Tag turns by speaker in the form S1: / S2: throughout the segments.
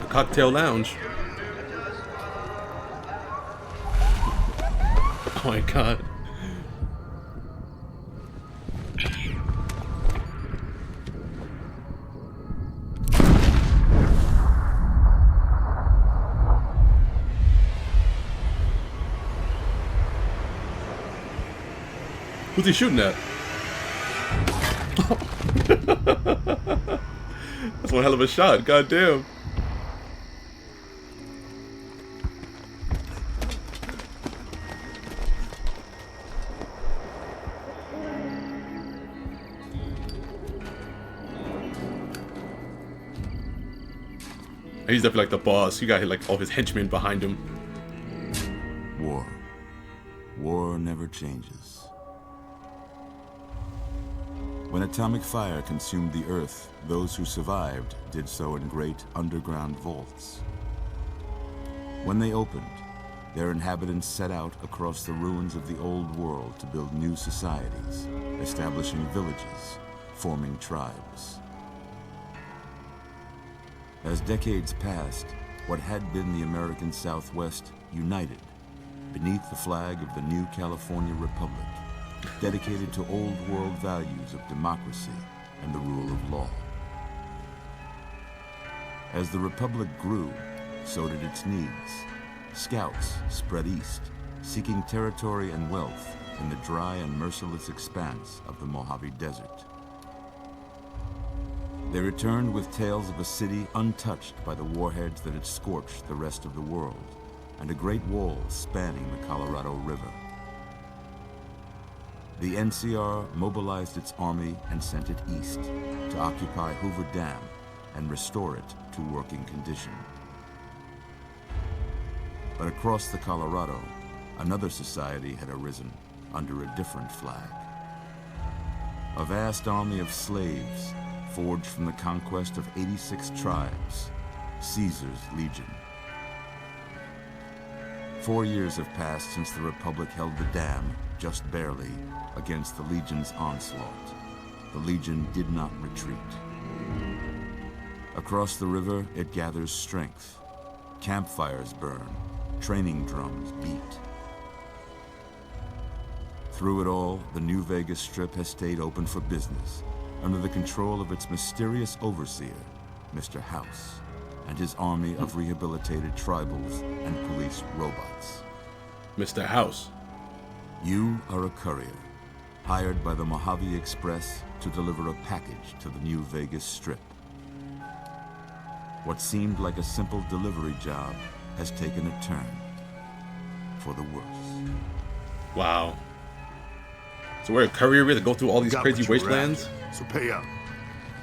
S1: Cocktail lounge. Oh my god. Who's he shooting at? That's one hell of a shot, goddamn. He's definitely like the boss. You got like all his henchmen behind him.
S2: War. War never changes. When atomic fire consumed the Earth, those who survived did so in great underground vaults. When they opened, their inhabitants set out across the ruins of the old world to build new societies, establishing villages, forming tribes. As decades passed, what had been the American Southwest united beneath the flag of the new California Republic, dedicated to old world values of democracy and the rule of law. As the Republic grew, so did its needs. Scouts spread east, seeking territory and wealth in the dry and merciless expanse of the Mojave Desert. They returned with tales of a city untouched by the warheads that had scorched the rest of the world, and a great wall spanning the Colorado River. The NCR mobilized its army and sent it east to occupy Hoover Dam and restore it to working condition. But across the Colorado, another society had arisen under a different flag. A vast army of slaves forged from the conquest of 86 tribes, Caesar's Legion. 4 years have passed since the Republic held the dam, just barely, against the Legion's onslaught. The Legion did not retreat. Across the river, it gathers strength. Campfires burn, training drums beat. Through it all, the New Vegas Strip has stayed open for business, under the control of its mysterious overseer, Mr. House, and his army of rehabilitated tribals and police robots.
S1: Mr. House.
S2: You are a courier, hired by the Mojave Express to deliver a package to the New Vegas Strip. What seemed like a simple delivery job has taken a turn for the worse.
S1: Wow. So we're a courier, we have to go through all these crazy wastelands?
S3: So pay up.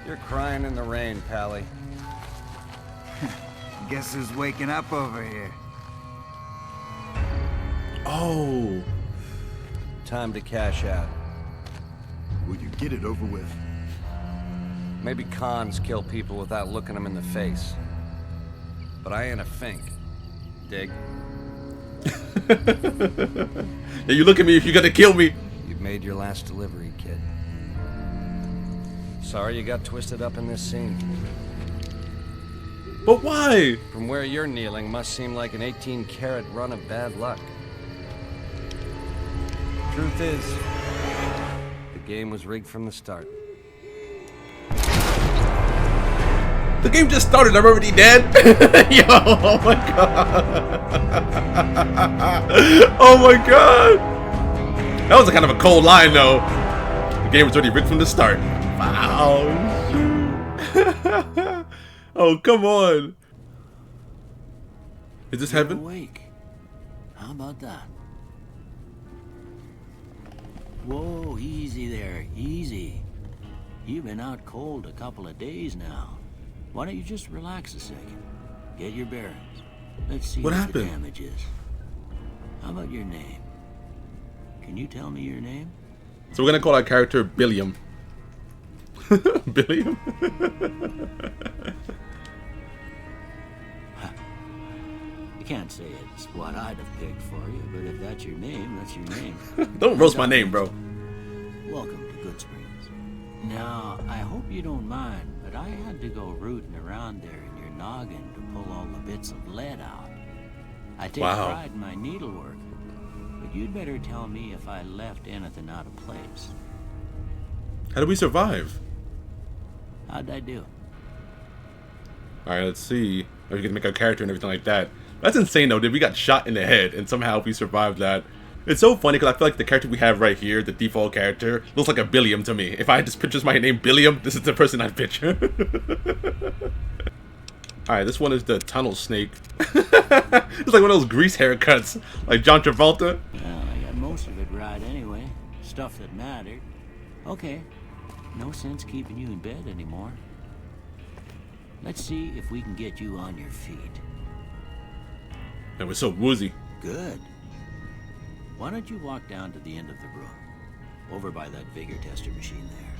S4: You're crying in the rain, Pally.
S5: Guess who's waking up over here?
S1: Oh.
S4: Time to cash out.
S3: Will you get it over with?
S4: Maybe cons kill people without looking them in the face. But I ain't a fink. Dig?
S1: Yeah, you look at me if you're gonna kill me.
S4: You've made your last delivery, kid. Sorry you got twisted up in this scene.
S1: But why?
S4: From where you're kneeling must seem like an 18-carat run of bad luck. Truth is, the game was rigged from the start.
S1: The game just started, I'm already dead. Yo, oh my god. Oh my god. That was a kind of a cold line though. The game was already rigged from the start. Wow. Oh, come on. Is this heaven?
S6: Awake. How about that? Whoa, easy there, easy. You've been out cold a couple of days now. Why don't you just relax a second? Get your bearings. Let's see what
S1: happened?
S6: the damage is. How about your name? Can you tell me your name?
S1: So we're gonna call our character Billiam. Billiam?
S6: You can't say it's what I'd have picked for you, but if that's your name, that's your name.
S1: Don't roast my name, bro.
S6: Welcome to Good Springs. Now, I hope you don't mind, but I had to go rooting around there in your noggin to pull all the bits of lead out. I take
S1: Wow.
S6: pride in my needlework, but you'd better tell me if I left anything out of place.
S1: How did we survive?
S6: How'd I do?
S1: Alright, let's see. Are we gonna make our character and everything like that? That's insane though, dude. We got shot in the head and somehow we survived that. It's so funny because I feel like the character we have right here, the default character, looks like a Billiam to me. If I just picture my name Billiam, this is the person I'd picture. Alright, this one is the tunnel snake. It's like one of those grease haircuts, like John Travolta.
S6: Well, I got most of it right anyway. Stuff that mattered. Okay. No sense keeping you in bed anymore. Let's see if we can get you on your feet.
S1: And we're so woozy.
S6: Good. Why don't you walk down to the end of the room? Over by that vigor tester machine there.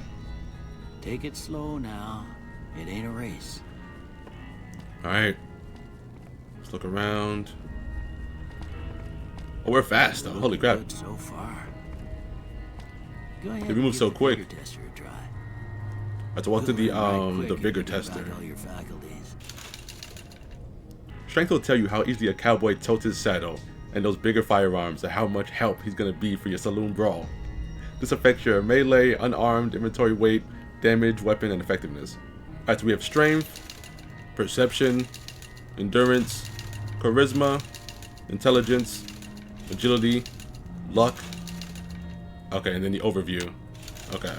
S6: Take it slow now. It ain't a race.
S1: Alright. Let's look around. Oh, we're fast though. Holy crap.
S6: Good so far. Go ahead.
S1: Did we move
S6: and
S1: so
S6: give the
S1: quick?
S6: vigor tester a try.
S1: I have to walk to the
S6: Right quick if
S1: vigor
S6: you give
S1: tester.
S6: back all your faculties.
S1: Strength will tell you how easily a cowboy totes his saddle, and those bigger firearms are how much help he's gonna be for your saloon brawl. This affects your melee, unarmed, inventory weight, damage, weapon, and effectiveness. Alright, so we have strength, perception, endurance, charisma, intelligence, agility, luck. Okay, and then the overview. Okay.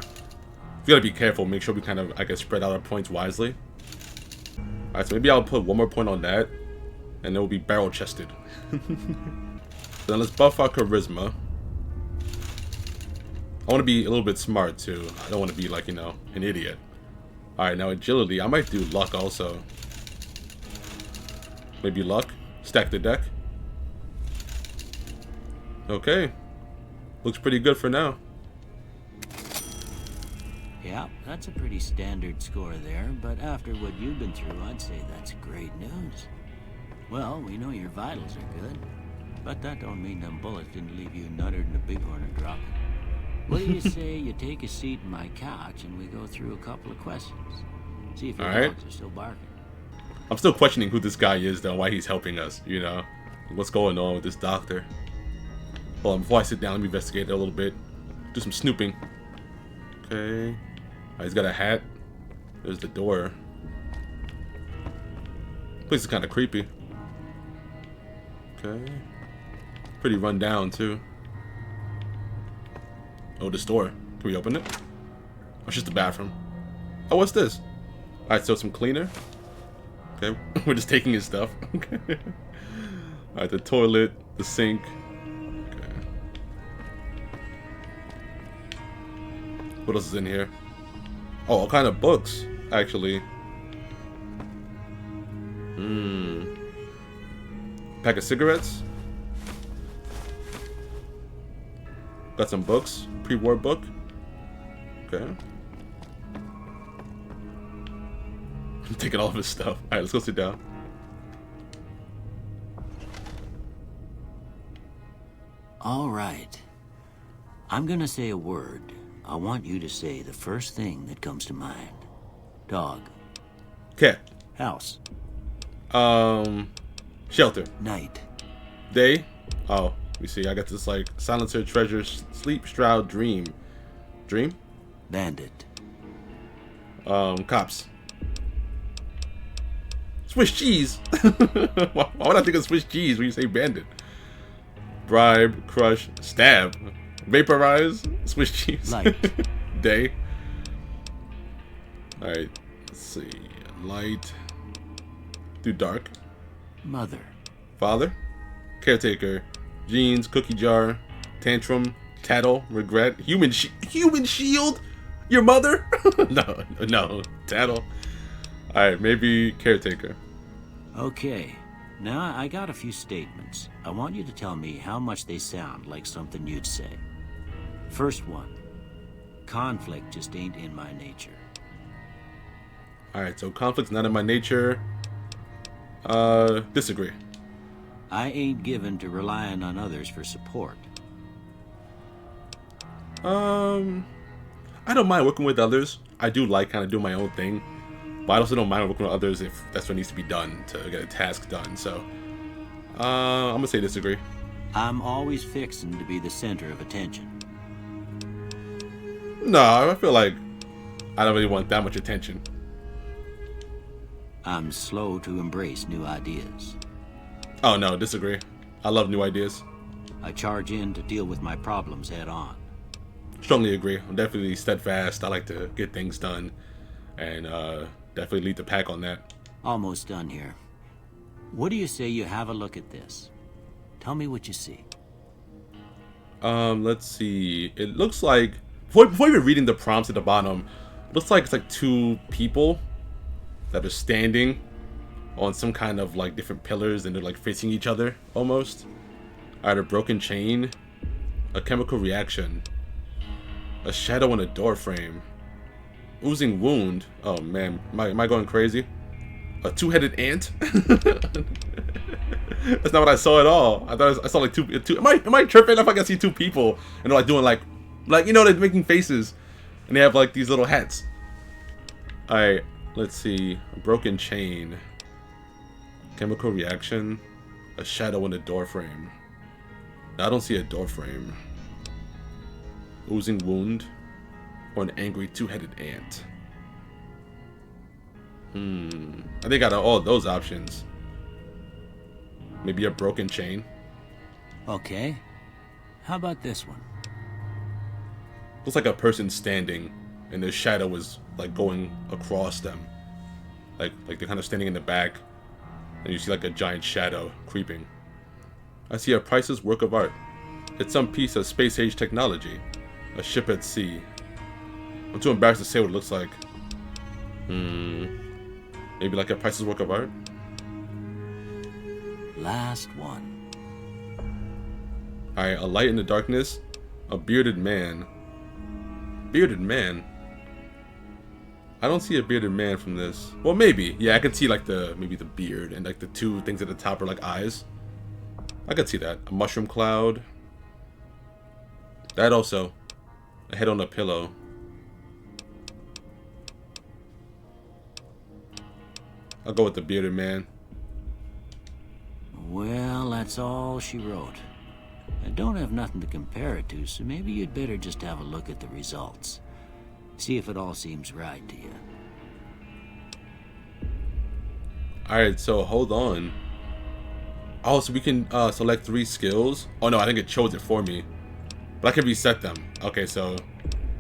S1: We gotta be careful, make sure we kind of, I guess, spread out our points wisely. Alright, so maybe I'll put one more point on that, and it will be barrel chested. Then let's buff our charisma. I want to be a little bit smart too. I don't want to be like, you know, an idiot. Alright, now agility. I might do luck also. Maybe luck. Stack the deck. Okay. Looks pretty good for now.
S6: Yeah, that's a pretty standard score there, but after what you've been through, I'd say that's great news. Well, we know your vitals are good, but that don't mean them bullets didn't leave you nuttered in a bighorn or drop. What do you say you take a seat in my couch and we go through a couple of questions? See if your
S1: All right.
S6: dogs are still barking.
S1: I'm still questioning who this guy is though, why he's helping us, you know? What's going on with this doctor? Hold on, before I sit down, let me investigate it a little bit. Do some snooping. Okay. He's got a hat. There's the door. Place is kind of creepy. Okay. Pretty run down too. Oh, this door. Can we open it? Oh, it's just the bathroom. Oh, what's this? Alright, so some cleaner. Okay, we're just taking his stuff. Okay. Alright, the toilet, the sink. Okay. What else is in here? Oh, all kind of books, actually. Pack of cigarettes. Got some books. Pre-war book. Okay. I'm taking all of his stuff. Alright, let's go sit down.
S6: All right. I'm gonna say a word. I want you to say the first thing that comes to mind. Dog.
S1: Cat.
S6: House.
S1: Shelter.
S6: Night.
S1: Day. Oh, we see. I got this like silencer, treasure, sleep, shroud, dream. Dream?
S6: Bandit.
S1: Cops. Swiss cheese. Why would I think of Swiss cheese when you say bandit? Bribe, crush, stab, vaporize, Swiss cheese.
S6: Light.
S1: Day. Alright, let's see. Light. Do dark.
S6: Mother.
S1: Father. Caretaker. Jeans, cookie jar, tantrum, tattle, regret, human shield. Your mother? no, tattle. Alright, maybe caretaker.
S6: Okay. Now, I got a few statements. I want you to tell me how much they sound like something you'd say. First one. Conflict just ain't in my nature.
S1: Alright, so conflict's not in my nature. Disagree.
S6: I ain't given to relying on others for support.
S1: I don't mind working with others. I do like kind of doing my own thing. But I also don't mind working with others if that's what needs to be done to get a task done. So, I'm gonna say disagree.
S6: I'm always fixing to be the center of attention.
S1: No, I feel like I don't really want that much attention.
S6: I'm slow to embrace new ideas.
S1: Oh no, disagree. I love new ideas.
S6: I charge in to deal with my problems head on.
S1: Strongly agree. I'm definitely steadfast. I like to get things done, and definitely lead the pack on that.
S6: Almost done here. What do you say you have a look at this? Tell me what you see.
S1: Let's see. It looks like before even reading the prompts at the bottom, it looks like it's like two people that are standing on some kind of like different pillars, and they're like facing each other almost. Alright, a broken chain, a chemical reaction, a shadow in a door frame, oozing wound. Oh man, am I going crazy? A two-headed ant? That's not what I saw at all. I saw like two. Am I tripping if I can see two people and they're like doing like you know, they're making faces, and they have like these little hats. All right, let's see. A broken chain, chemical reaction, a shadow in a door frame. No, I don't see a door frame. Oozing wound, or an angry two-headed ant. I think out of all those options, maybe a broken chain.
S6: Okay. How about this one?
S1: Looks like a person standing, and their shadow is like going across them, like they're kind of standing in the back, and you see like a giant shadow creeping. I see a priceless work of art. It's some piece of space-age technology, a ship at sea. I'm too embarrassed to say what it looks like. Maybe like a priceless work of art.
S6: Last one.
S1: Alright, a light in the darkness, a bearded man. Bearded man? I don't see a bearded man from this. Well, maybe. Yeah, I can see like maybe the beard, and like the two things at the top are like eyes. I could see that. A mushroom cloud. That also. A head on a pillow. I'll go with the bearded man.
S6: Well, that's all she wrote. I don't have nothing to compare it to, so maybe you'd better just have a look at the results. See if it all seems right to you.
S1: Alright, so hold on. Oh, so we can select 3 skills? Oh no, I think it chose it for me. But I can reset them. Okay, so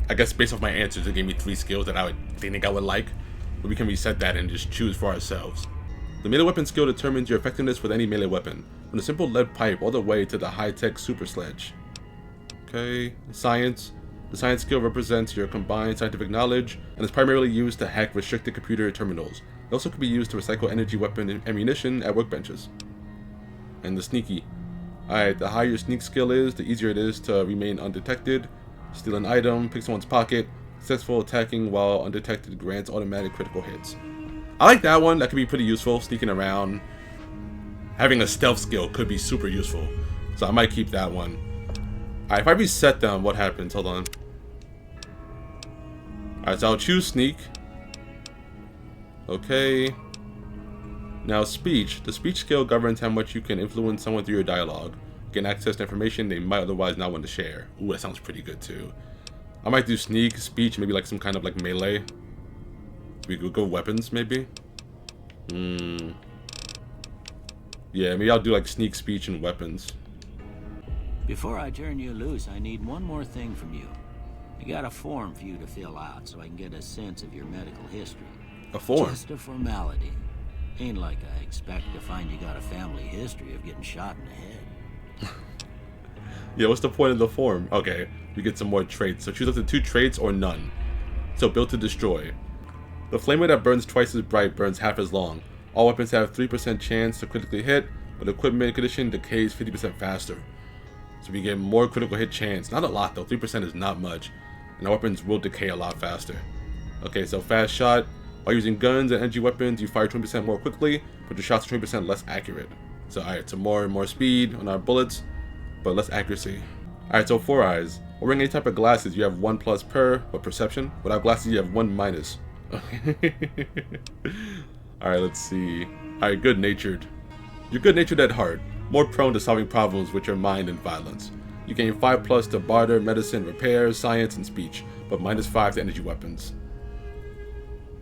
S1: I guess based off my answers, it gave me 3 skills that I think I would like. But we can reset that and just choose for ourselves. The melee weapon skill determines your effectiveness with any melee weapon, from the simple lead pipe all the way to the high-tech super sledge. Okay, science. The science skill represents your combined scientific knowledge and is primarily used to hack restricted computer terminals. It also can be used to recycle energy weapon and ammunition at workbenches. And the sneaky. Alright, the higher your sneak skill is, the easier it is to remain undetected. Steal an item, pick someone's pocket. Successful attacking while undetected grants automatic critical hits. I like that one. That could be pretty useful. Sneaking around. Having a stealth skill could be super useful. So I might keep that one. Alright, if I reset them, what happens? Hold on. Alright, so I'll choose sneak. Okay. Now speech. The speech skill governs how much you can influence someone through your dialogue. You can access the information they might otherwise not want to share. Ooh, that sounds pretty good too. I might do sneak, speech, maybe like some kind of like melee. We could go weapons, maybe. Yeah, maybe I'll do like sneak, speech, and weapons.
S6: Before I turn you loose, I need one more thing from you. I got a form for you to fill out so I can get a sense of your medical history.
S1: A form?
S6: Just a formality. Ain't like I expect to find you got a family history of getting shot in the head.
S1: Yeah, what's the point of the form? Okay, we get some more traits. So choose up to 2 traits or none. So built to destroy. The flamer that burns twice as bright burns half as long. All weapons have 3% chance to critically hit, but equipment condition decays 50% faster. So we get more critical hit chance. Not a lot though, 3% is not much. And our weapons will decay a lot faster. Okay, so fast shot. While using guns and energy weapons, you fire 20% more quickly, but your shots are 20% less accurate. So alright, so more and more speed on our bullets, but less accuracy. Alright, so 4 eyes. While wearing any type of glasses, you have 1+ per, but perception. Without glasses, you have 1-. Alright, let's see. Alright, good-natured. You're good-natured at heart, more prone to solving problems with your mind and violence. You gain 5+ to barter, medicine, repair, science, and speech, but -5 to energy weapons.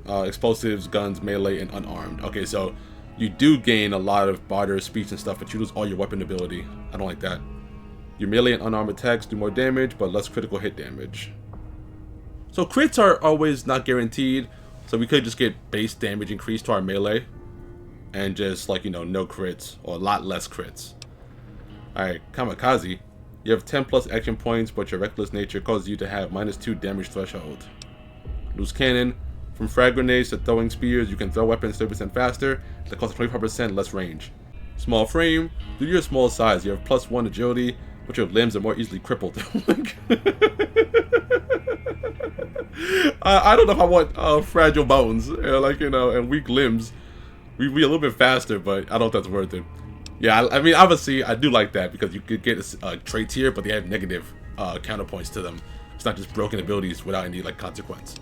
S1: Explosives, guns, melee, and unarmed. Okay, so you do gain a lot of barter, speech, and stuff, but you lose all your weapon ability. I don't like that. Your melee and unarmed attacks do more damage, but less critical hit damage. So crits are always not guaranteed, so we could just get base damage increased to our melee, and just, like, you know, no crits, or a lot less crits. Alright, Kamikaze. You have 10+ action points, but your reckless nature causes you to have -2 damage threshold. Loose Cannon. From frag grenades to throwing spears, you can throw weapons 30% faster, that costs 25% less range. Small frame. Due to your small size, you have +1 agility, but your limbs are more easily crippled. I don't know if I want fragile bones, like, you know, and weak limbs. We'd be a little bit faster, but I don't know if that's worth it. Yeah, I mean, obviously, I do like that because you could get traits here, but they have negative counterpoints to them. It's not just broken abilities without any, like, consequence.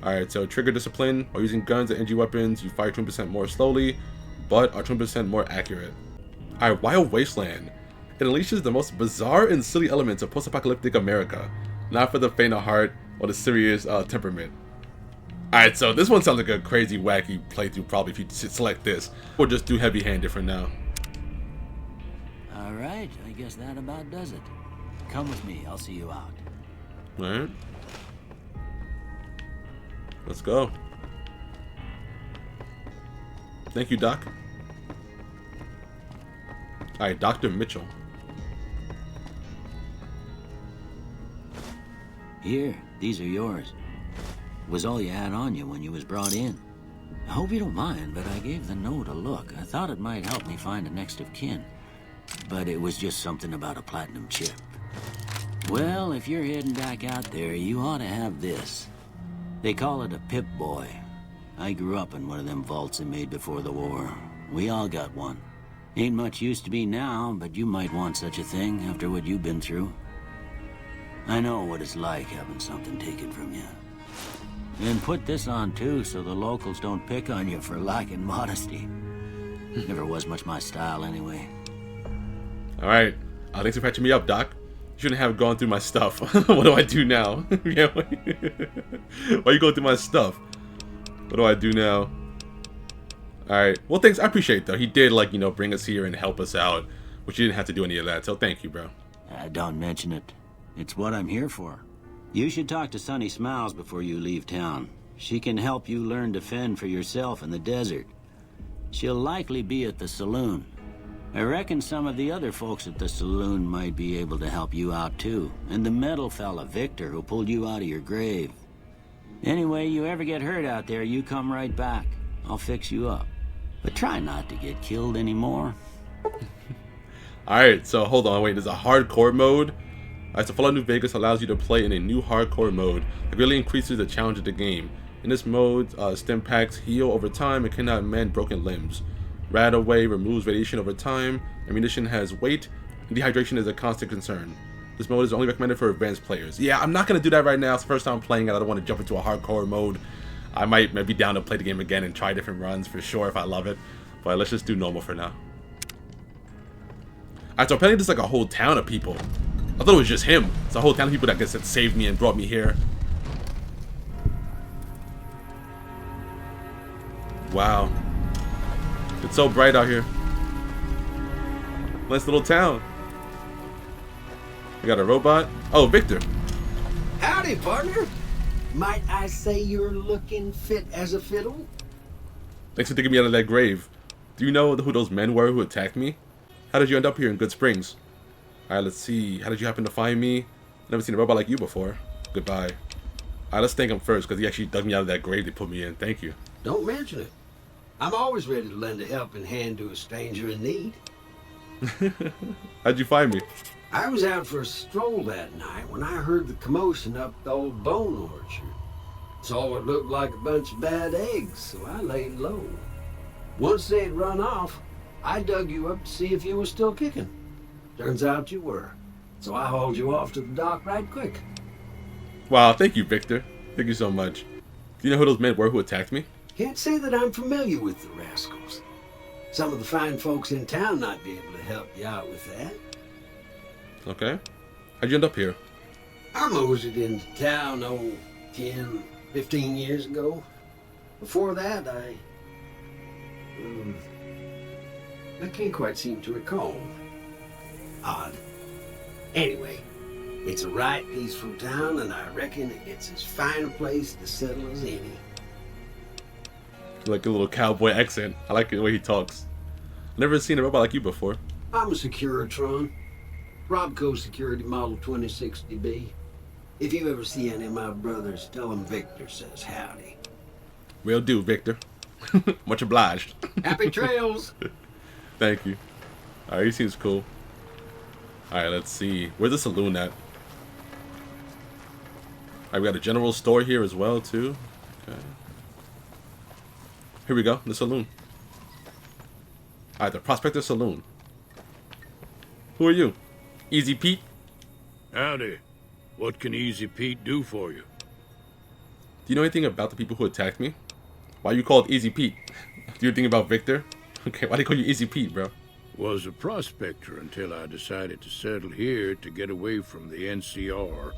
S1: Alright, so trigger discipline. While using guns and energy weapons, you fire 20% more slowly, but are 20% more accurate. Alright, Wild Wasteland. It unleashes the most bizarre and silly elements of post-apocalyptic America, not for the faint of heart or the serious temperament. Alright, so this one sounds like a crazy, wacky playthrough probably if you select this. Or just do heavy-handed for now.
S6: Alright, I guess that about does it. Come with me, I'll see you out.
S1: Alright. Let's go. Thank you, Doc. Alright, Dr. Mitchell.
S6: Here, these are yours. Was all you had on you when you was brought in. I hope you don't mind, but I gave the note a look. I thought it might help me find a next of kin. But it was just something about a platinum chip. Well, if you're heading back out there, you ought to have this. They call it a Pip-Boy. I grew up in one of them vaults they made before the war. We all got one. Ain't much use to me now, but you might want such a thing after what you've been through. I know what it's like having something taken from you. And put this on too, so the locals don't pick on you for lacking modesty. Never was much my style anyway.
S1: Alright, thanks for patching me up, Doc. You shouldn't have gone through my stuff. What do I do now? Yeah, why you going through my stuff? What do I do now? Alright, well thanks, I appreciate it though. He did, like, you know, bring us here and help us out, which you didn't have to do any of that, so thank you, bro.
S6: Don't mention it. It's what I'm here for. You should talk to Sunny Smiles before you leave town. She can help you learn to fend for yourself in the desert. She'll likely be at the saloon. I reckon some of the other folks at the saloon might be able to help you out too. And the metal fella, Victor, who pulled you out of your grave. Anyway, you ever get hurt out there, you come right back. I'll fix you up. But try not to get killed anymore.
S1: Alright, so hold on, wait, there's a hardcore mode? Alright, so Fallout New Vegas allows you to play in a new hardcore mode that really increases the challenge of the game. In this mode, stim packs heal over time and cannot mend broken limbs. Rad Away removes radiation over time, ammunition has weight, and dehydration is a constant concern. This mode is only recommended for advanced players. Yeah, I'm not going to do that right now. It's the first time I'm playing it. I don't want to jump into a hardcore mode. I might be down to play the game again and try different runs for sure if I love it. But let's just do normal for now. Alright, so apparently there's like a whole town of people. I thought it was just him. It's a whole town of people that saved me and brought me here. Wow. It's so bright out here. Nice little town. We got a robot. Oh, Victor.
S7: Howdy, partner. Might I say you're looking fit as a fiddle?
S1: Thanks for taking me out of that grave. Do you know who those men were who attacked me? How did you end up here in Good Springs? Alright, let's see. How did you happen to find me? Never seen a robot like you before. Goodbye. Alright, let's thank him first, because he actually dug me out of that grave they put me in. Thank you.
S7: Don't mention it. I'm always ready to lend a helping hand to a stranger in need.
S1: How'd you find me?
S7: I was out for a stroll that night when I heard the commotion up the old bone orchard. Saw what looked like a bunch of bad eggs, so I laid low. Once they'd run off, I dug you up to see if you were still kicking. Turns out you were, so I hauled you off to the dock right quick.
S1: Wow, thank you, Victor. Thank you so much. Do you know who those men were who attacked me?
S7: Can't say that I'm familiar with the rascals. Some of the fine folks in town might be able to help you out with that.
S1: Okay. How'd you end up here?
S7: I moseyed into town, 10, 15 years ago. Before that, I can't quite seem to recall. Odd. Anyway, it's a right peaceful town, and I reckon it's as fine a place to settle as any.
S1: Like a little cowboy accent. I like the way he talks. Never seen a robot like you before.
S7: I'm a Securitron. Robco Security Model 2060B. If you ever see any of my brothers, tell them Victor says howdy.
S1: Will do, Victor. Much obliged.
S7: Happy trails!
S1: Thank you. Alright, he seems cool. Alright, let's see. Where's the saloon at? Alright, we got a general store here as well, too. Okay. Here we go, the saloon. Alright, the Prospector Saloon. Who are you? Easy Pete?
S8: Howdy. What can Easy Pete do for you?
S1: Do you know anything about the people who attacked me? Why are you called Easy Pete? Do you think about Victor? Okay, why do they call you Easy Pete, bro?
S8: Was a prospector until I decided to settle here to get away from the NCR.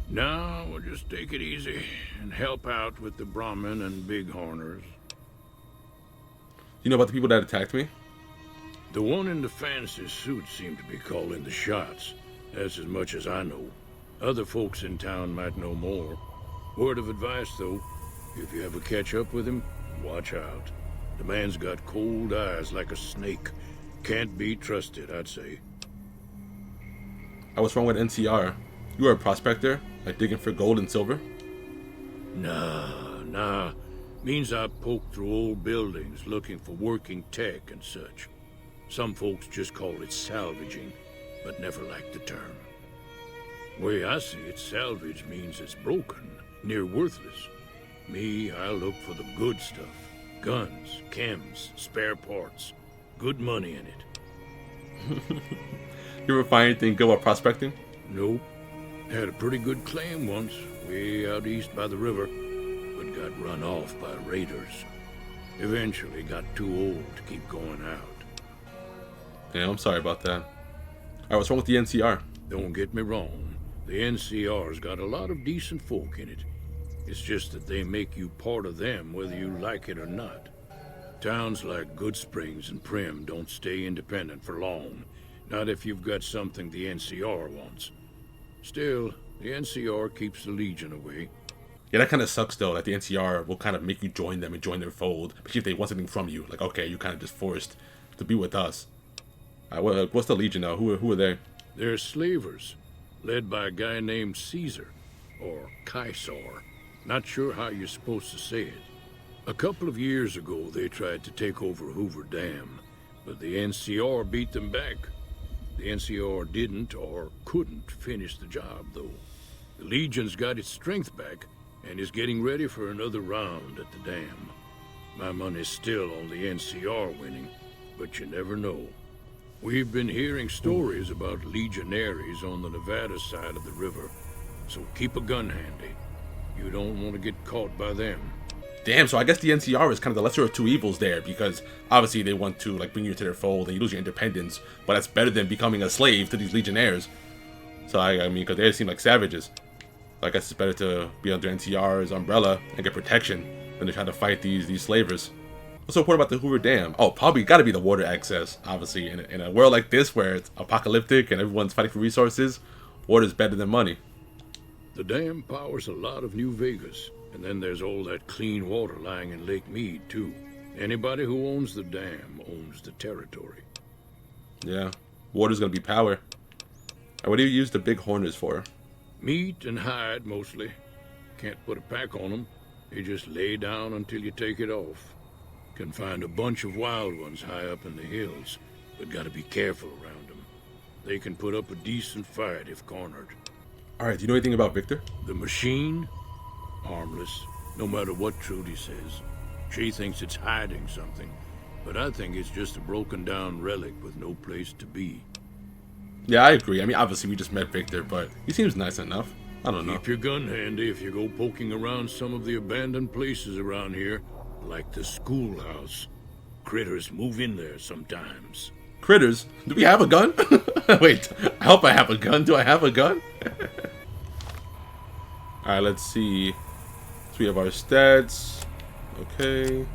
S8: Now we'll just take it easy and help out with the Brahmin and Bighorners.
S1: You know about the people that attacked me?
S8: The one in the fancy suit seemed to be calling the shots. That's as much as I know. Other folks in town might know more. Word of advice, though, if you ever catch up with him, watch out. The man's got cold eyes like a snake. Can't be trusted, I'd say.
S1: What's wrong with NCR? You are a prospector? Like digging for gold and silver?
S8: Nah. Means I poke through old buildings looking for working tech and such. Some folks just call it salvaging, but never liked the term. Way I see it, salvage means it's broken, near worthless. Me, I look for the good stuff. Guns, chems, spare parts. Good money in it.
S1: You ever find anything good while prospecting?
S8: Nope. Had a pretty good claim once, way out east by the river, but got run off by raiders. Eventually got too old to keep going out.
S1: Yeah, I'm sorry about that. Alright, what's wrong with the NCR?
S8: Don't get me wrong. The NCR's got a lot of decent folk in it. It's just that they make you part of them whether you like it or not. Towns like Goodsprings and Prim don't stay independent for long. Not if you've got something the NCR wants. Still, the NCR keeps the Legion away.
S1: Yeah, that kind of sucks though, that the NCR will kind of make you join them and join their fold, especially if they want something from you. Like, okay, you're kind of just forced to be with us. What's the Legion now? Who are they?
S8: They're slavers, led by a guy named Caesar, or Caesar. Not sure how you're supposed to say it. A couple of years ago, they tried to take over Hoover Dam, but the NCR beat them back. The NCR didn't or couldn't finish the job, though. The Legion's got its strength back and is getting ready for another round at the dam. My money's still on the NCR winning, but you never know. We've been hearing stories about legionaries on the Nevada side of the river, so keep a gun handy. You don't want to get caught by them.
S1: Damn, so I guess the NCR is kind of the lesser of two evils there, because obviously they want to like bring you into their fold and you lose your independence, but that's better than becoming a slave to these legionnaires. So I mean, because they seem like savages. So I guess it's better to be under NCR's umbrella and get protection than to try to fight these slavers. What's so important about the Hoover Dam? Oh, probably got to be the water access. Obviously, in a world like this where it's apocalyptic and everyone's fighting for resources, water's better than money.
S8: The dam powers a lot of New Vegas, and then there's all that clean water lying in Lake Mead, too. Anybody who owns the dam owns the territory.
S1: Yeah, water's gonna be power. And what do you use the Bighorners for?
S8: Meat and hide, mostly. Can't put a pack on them. You just lay down until you take it off. Can find a bunch of wild ones high up in the hills, but gotta be careful around them. They can put up a decent fight if cornered.
S1: Alright, do you know anything about Victor?
S8: The machine? Harmless, no matter what Trudy says. She thinks it's hiding something, but I think it's just a broken down relic with no place to be.
S1: Yeah, I agree. I mean, obviously we just met Victor, but he seems nice enough. I don't know.
S8: Keep your gun handy if you go poking around some of the abandoned places around here, like the schoolhouse. Critters move in there sometimes.
S1: Critters? Do we have a gun? Wait, I hope I have a gun. Do I have a gun? Alright, let's see. So we have our stats. Okay.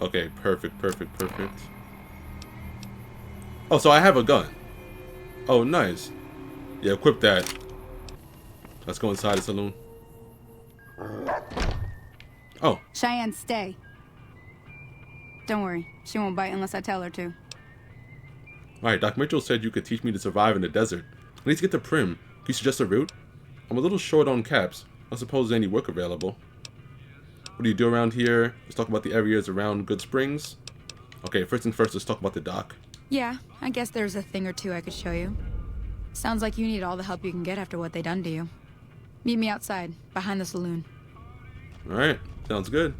S1: Okay, perfect, perfect, perfect. Oh, so I have a gun. Oh, nice. Yeah, equip that. Let's go inside the saloon. Oh.
S9: Cheyenne, stay. Don't worry, she won't bite unless I tell her to.
S1: Alright, Doc Mitchell said you could teach me to survive in the desert. I need to get to Prim. Can you suggest a route? I'm a little short on caps. I suppose there's any work available. What do you do around here? Let's talk about the areas around Good Springs. Okay, first things first, let's talk about the dock.
S9: Yeah, I guess there's a thing or two I could show you. Sounds like you need all the help you can get after what they done to you. Meet me outside, behind the saloon.
S1: Alright, sounds good.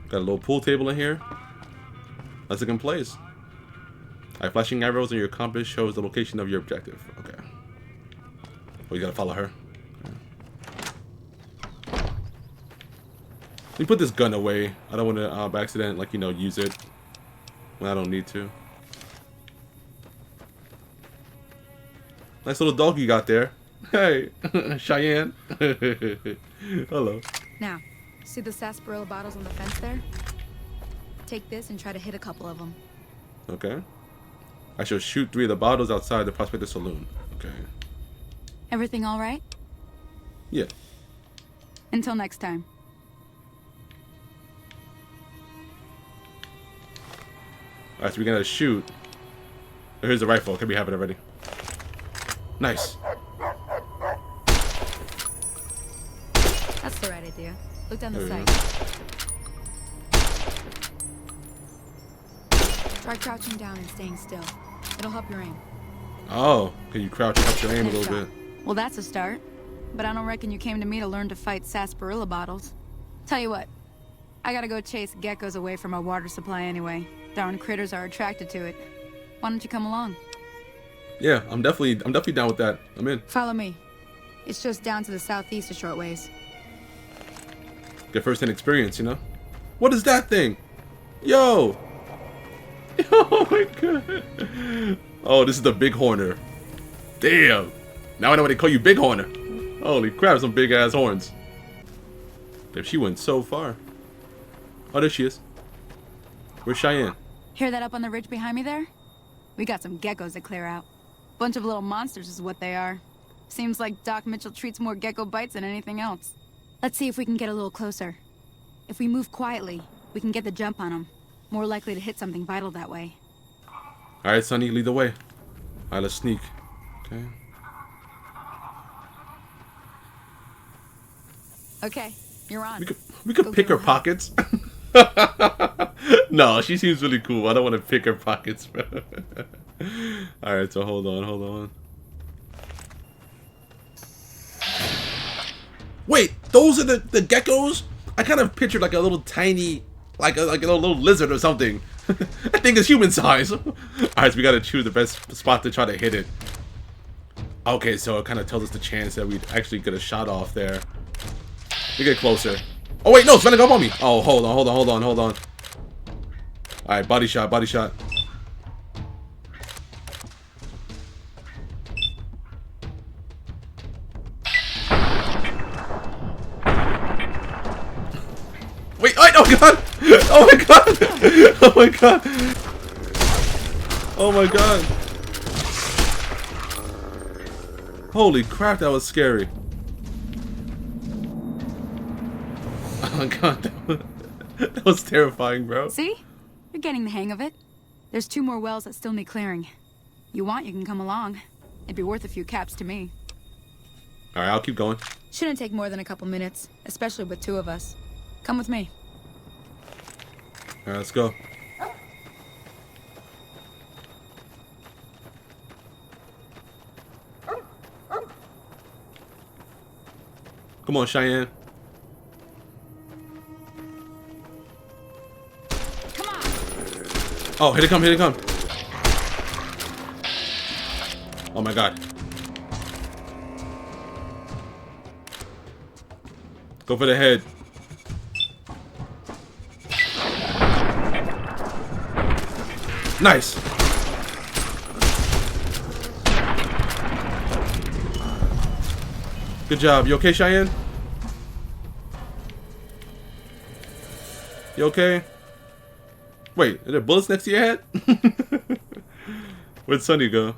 S1: Got a little pool table in here. That's a good place. Alright, flashing arrows on your compass shows the location of your objective. Okay. Oh, you gotta follow her. Let me put this gun away. I don't want to, by accident, like, you know, use it when I don't need to. Nice little dog you got there. Hey, Cheyenne. Hello.
S9: Now, see the sarsaparilla bottles on the fence there? Take this and try to hit a couple of them.
S1: Okay. I shall shoot 3 of the bottles outside the Prospector Saloon. Okay.
S9: Everything all right?
S1: Yeah.
S9: Until next time.
S1: Alright, so we're gonna shoot. Oh, here's the rifle. Okay, we have it already. Nice.
S9: That's the right idea. Look down the
S1: There we
S9: sight. Try crouching down and staying still. It'll help your aim.
S1: Oh, can you crouch and up your aim a
S9: Nice
S1: little
S9: shot.
S1: bit?
S9: Well, that's a start. But I don't reckon you came to me to learn to fight sarsaparilla bottles. Tell you what, I gotta go chase geckos away from our water supply anyway. Darn critters are attracted to it. Why don't you come along?
S1: Yeah, I'm definitely down with that. I'm in.
S9: Follow me. It's just down to the southeast a short ways.
S1: Get first-hand experience, you know? What is that thing? Yo! Oh my god. Oh, this is the Big Horner. Damn. Now I know why they call you Big Horner. Holy crap, some big ass horns. Damn, she went so far. Oh, there she is. Where's Cheyenne?
S9: Hear that up on the ridge behind me there? We got some geckos to clear out. Bunch of little monsters is what they are. Seems like Doc Mitchell treats more gecko bites than anything else. Let's see if we can get a little closer. If we move quietly, we can get the jump on them. More likely to hit something vital that way.
S1: Alright, Sonny, lead the way. Alright, let's sneak. Okay.
S9: Okay, you're on.
S1: We could
S9: Go
S1: pick her
S9: girl.
S1: pockets. No, she seems really cool. I don't want to pick her pockets. Alright, so hold on. Wait, those are the geckos? I kind of pictured like a little tiny, like a little lizard or something. That thing is human size. Alright, so we gotta choose the best spot to try to hit it. Okay, so it kind of tells us the chance that we'd actually get a shot off there. We get closer. Oh wait, no, it's gonna go up on me. Oh, hold on. Alright, body shot. Wait, oh my god! Oh my god! Oh my god! Oh my god! Holy crap, that was scary. Oh my god, that was terrifying, bro.
S9: See? You're getting the hang of it. There's 2 more wells that still need clearing. You want, you can come along. It'd be worth a few caps to me.
S1: Alright, I'll keep going.
S9: Shouldn't take more than a couple minutes, especially with 2 of us. Come with me.
S1: Alright, let's go. Come on, Cheyenne.
S9: Come on!
S1: Oh, here they come. Oh my god. Go for the head. Nice. Good job. You okay, Cheyenne? You okay? Wait, are there bullets next to your head? Where'd Sunny go?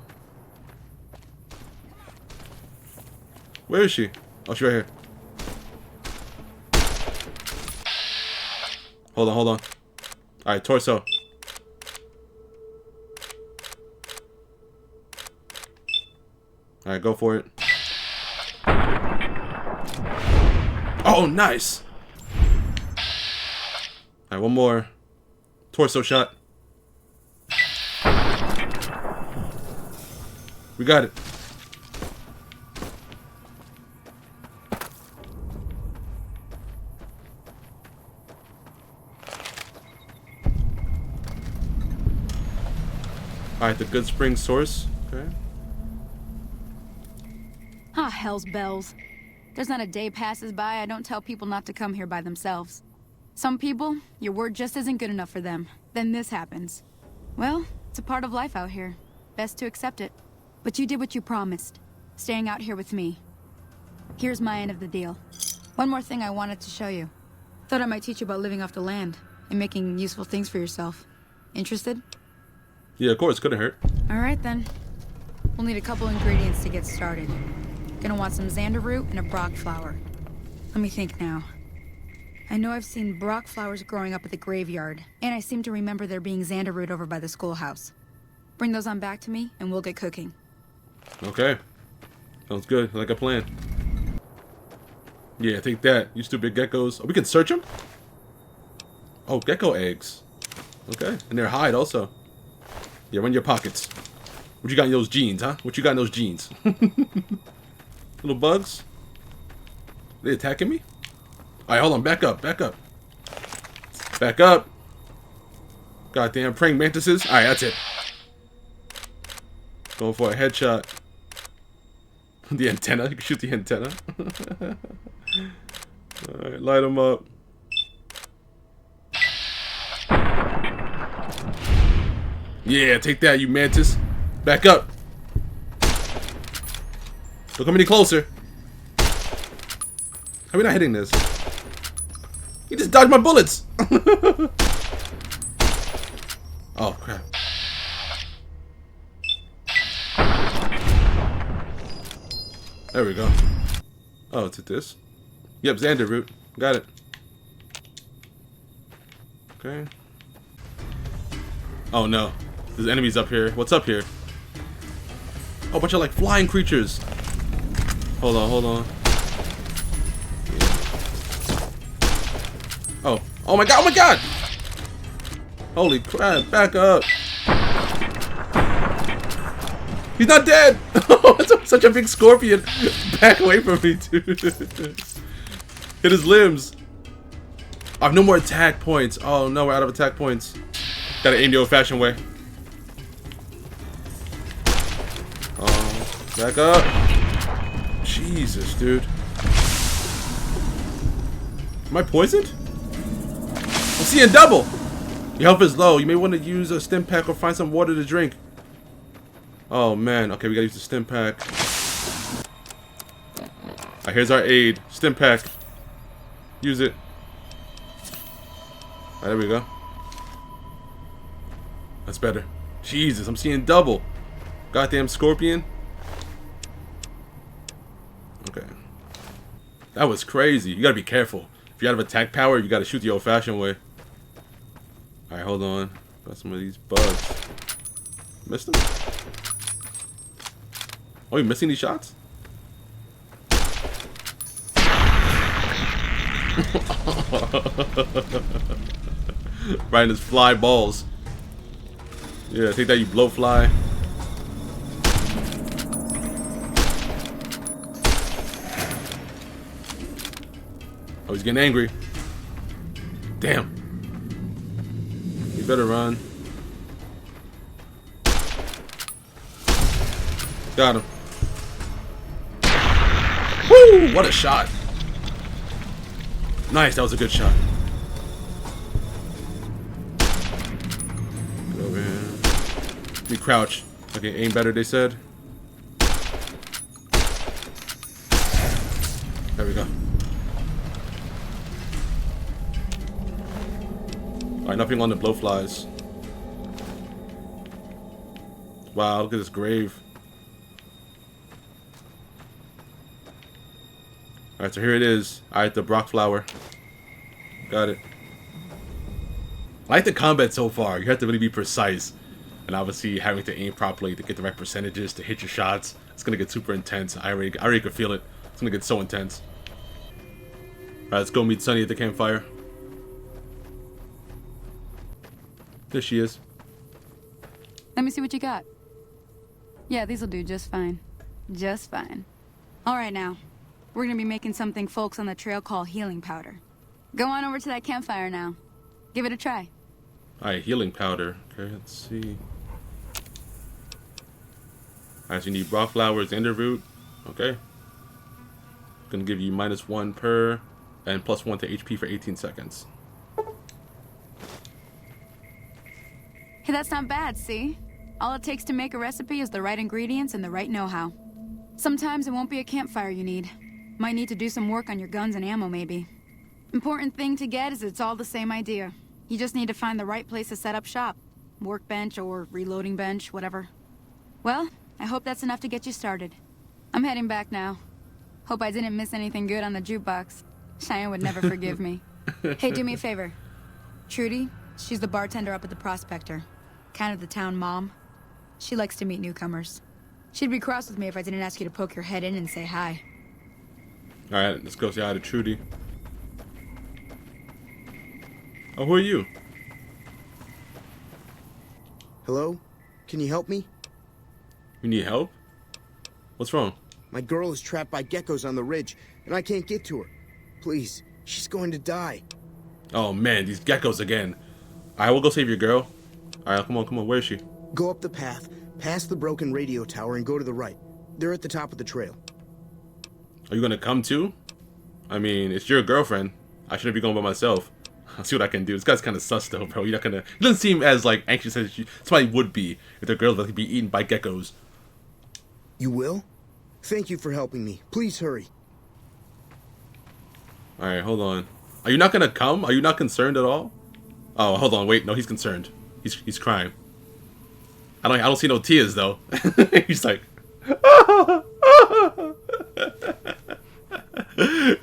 S1: Where is she? Oh, she's right here. Hold on, hold on. Alright, torso. Alright, go for it. Oh, nice! Alright, one more. Torso shot. We got it. Alright, the Good Spring source. Okay.
S9: Ah, hell's bells. There's not a day passes by I don't tell people not to come here by themselves. Some people, your word just isn't good enough for them. Then this happens. Well, it's a part of life out here. Best to accept it. But you did what you promised. Staying out here with me. Here's my end of the deal. One more thing I wanted to show you. Thought I might teach you about living off the land and making useful things for yourself. Interested?
S1: Yeah, of course, couldn't hurt.
S9: Alright then. We'll need a couple ingredients to get started. Gonna want some xander root and a brock flower. Let me think now. I know I've seen brock flowers growing up at the graveyard, and I seem to remember there being xander root over by the schoolhouse. Bring those on back to me, and we'll get cooking.
S1: Okay. Sounds good. Like a plan. Yeah, take that. You stupid geckos. Oh, we can search them? Oh, gecko eggs. Okay. And they're hide also. Yeah, run your pockets. What you got in those jeans, huh? What you got in those jeans? Little bugs? They attacking me? Alright, hold on. Back up. Back up. Back up. Goddamn praying mantises. Alright, that's it. Going for a headshot. The antenna. You can shoot the antenna. Alright, light them up. Yeah, take that, you mantis. Back up. Don't come any closer. How are we not hitting this? He just dodged my bullets. Oh, crap. There we go. Oh, it's at this. Yep, xander root. Got it. Okay. Oh no. There's enemies up here. What's up here? Oh, a bunch of like flying creatures. Hold on, hold on. Oh. Oh my god, oh my god! Holy crap, back up. He's not dead! Oh, it's such a big scorpion. Back away from me, dude. Hit his limbs. I have no more attack points. Oh no, we're out of attack points. Gotta aim the old-fashioned way. Oh, back up. Jesus, dude. Am I poisoned? I'm seeing double. Your health is low. You may want to use a stim pack or find some water to drink. Oh man. Okay, we gotta use the stim pack. Alright, here's our aid. Stim pack. Use it. Alright, there we go. That's better. Jesus, I'm seeing double. Goddamn scorpion. Okay. That was crazy. You gotta be careful. If you're out of attack power, you gotta shoot the old-fashioned way. Alright, hold on. Got some of these bugs. Missed them? Oh, you missing these shots? Right in his fly balls. Yeah, take that, you blowfly. Oh, he's getting angry. Damn. You better run. Got him. Woo! What a shot. Nice, that was a good shot. Get over here. We crouch. Okay, aim better, they said. There we go. Alright, nothing on the blowflies. Wow, look at this grave. Alright, so here it is. Alright, the Brock flower. Got it. I like the combat so far. You have to really be precise. And obviously having to aim properly to get the right percentages to hit your shots. It's gonna get super intense. I already can feel it. It's gonna get so intense. Alright, let's go meet Sunny at the campfire. There she is.
S9: Let me see what you got. Yeah, these'll do just fine. Just fine. All right, now. We're gonna be making something folks on the trail call healing powder. Go on over to that campfire now. Give it a try.
S1: Alright, healing powder. Okay, let's see. Alright, so you need raw flowers, enderroot. Okay. Gonna give you -1 per and +1 to HP for 18 seconds.
S9: Hey, that's not bad, see? All it takes to make a recipe is the right ingredients and the right know-how. Sometimes it won't be a campfire you need. Might need to do some work on your guns and ammo, maybe. Important thing to get is it's all the same idea. You just need to find the right place to set up shop. Workbench or reloading bench, whatever. Well, I hope that's enough to get you started. I'm heading back now. Hope I didn't miss anything good on the jukebox. Cheyenne would never forgive me. Hey, do me a favor. Trudy, she's the bartender up at the Prospector. Kind of the town mom. She likes to meet newcomers. She'd be cross with me if I didn't ask you to poke your head in and say hi.
S1: Alright, let's go say hi to Trudy. Oh, who are you?
S10: Hello? Can you help me?
S1: You need help? What's wrong?
S10: My girl is trapped by geckos on the ridge, and I can't get to her. Please, she's going to die.
S1: Oh man, these geckos again. Alright, we'll go save your girl. Alright, come on, where is she?
S10: Go up the path, past the broken radio tower, and go to the right. They're at the top of the trail.
S1: Are you gonna come too? I mean, it's your girlfriend. I shouldn't be going by myself. I'll see what I can do. This guy's kind of sus though, bro. You're not gonna... He doesn't seem as, like, anxious as somebody would be if their girl's about to be eaten by geckos.
S10: You will? Thank you for helping me. Please hurry.
S1: Alright, hold on. Are you not gonna come? Are you not concerned at all? Oh, hold on, wait. No, he's concerned. He's crying. I don't see no tears though. He's like...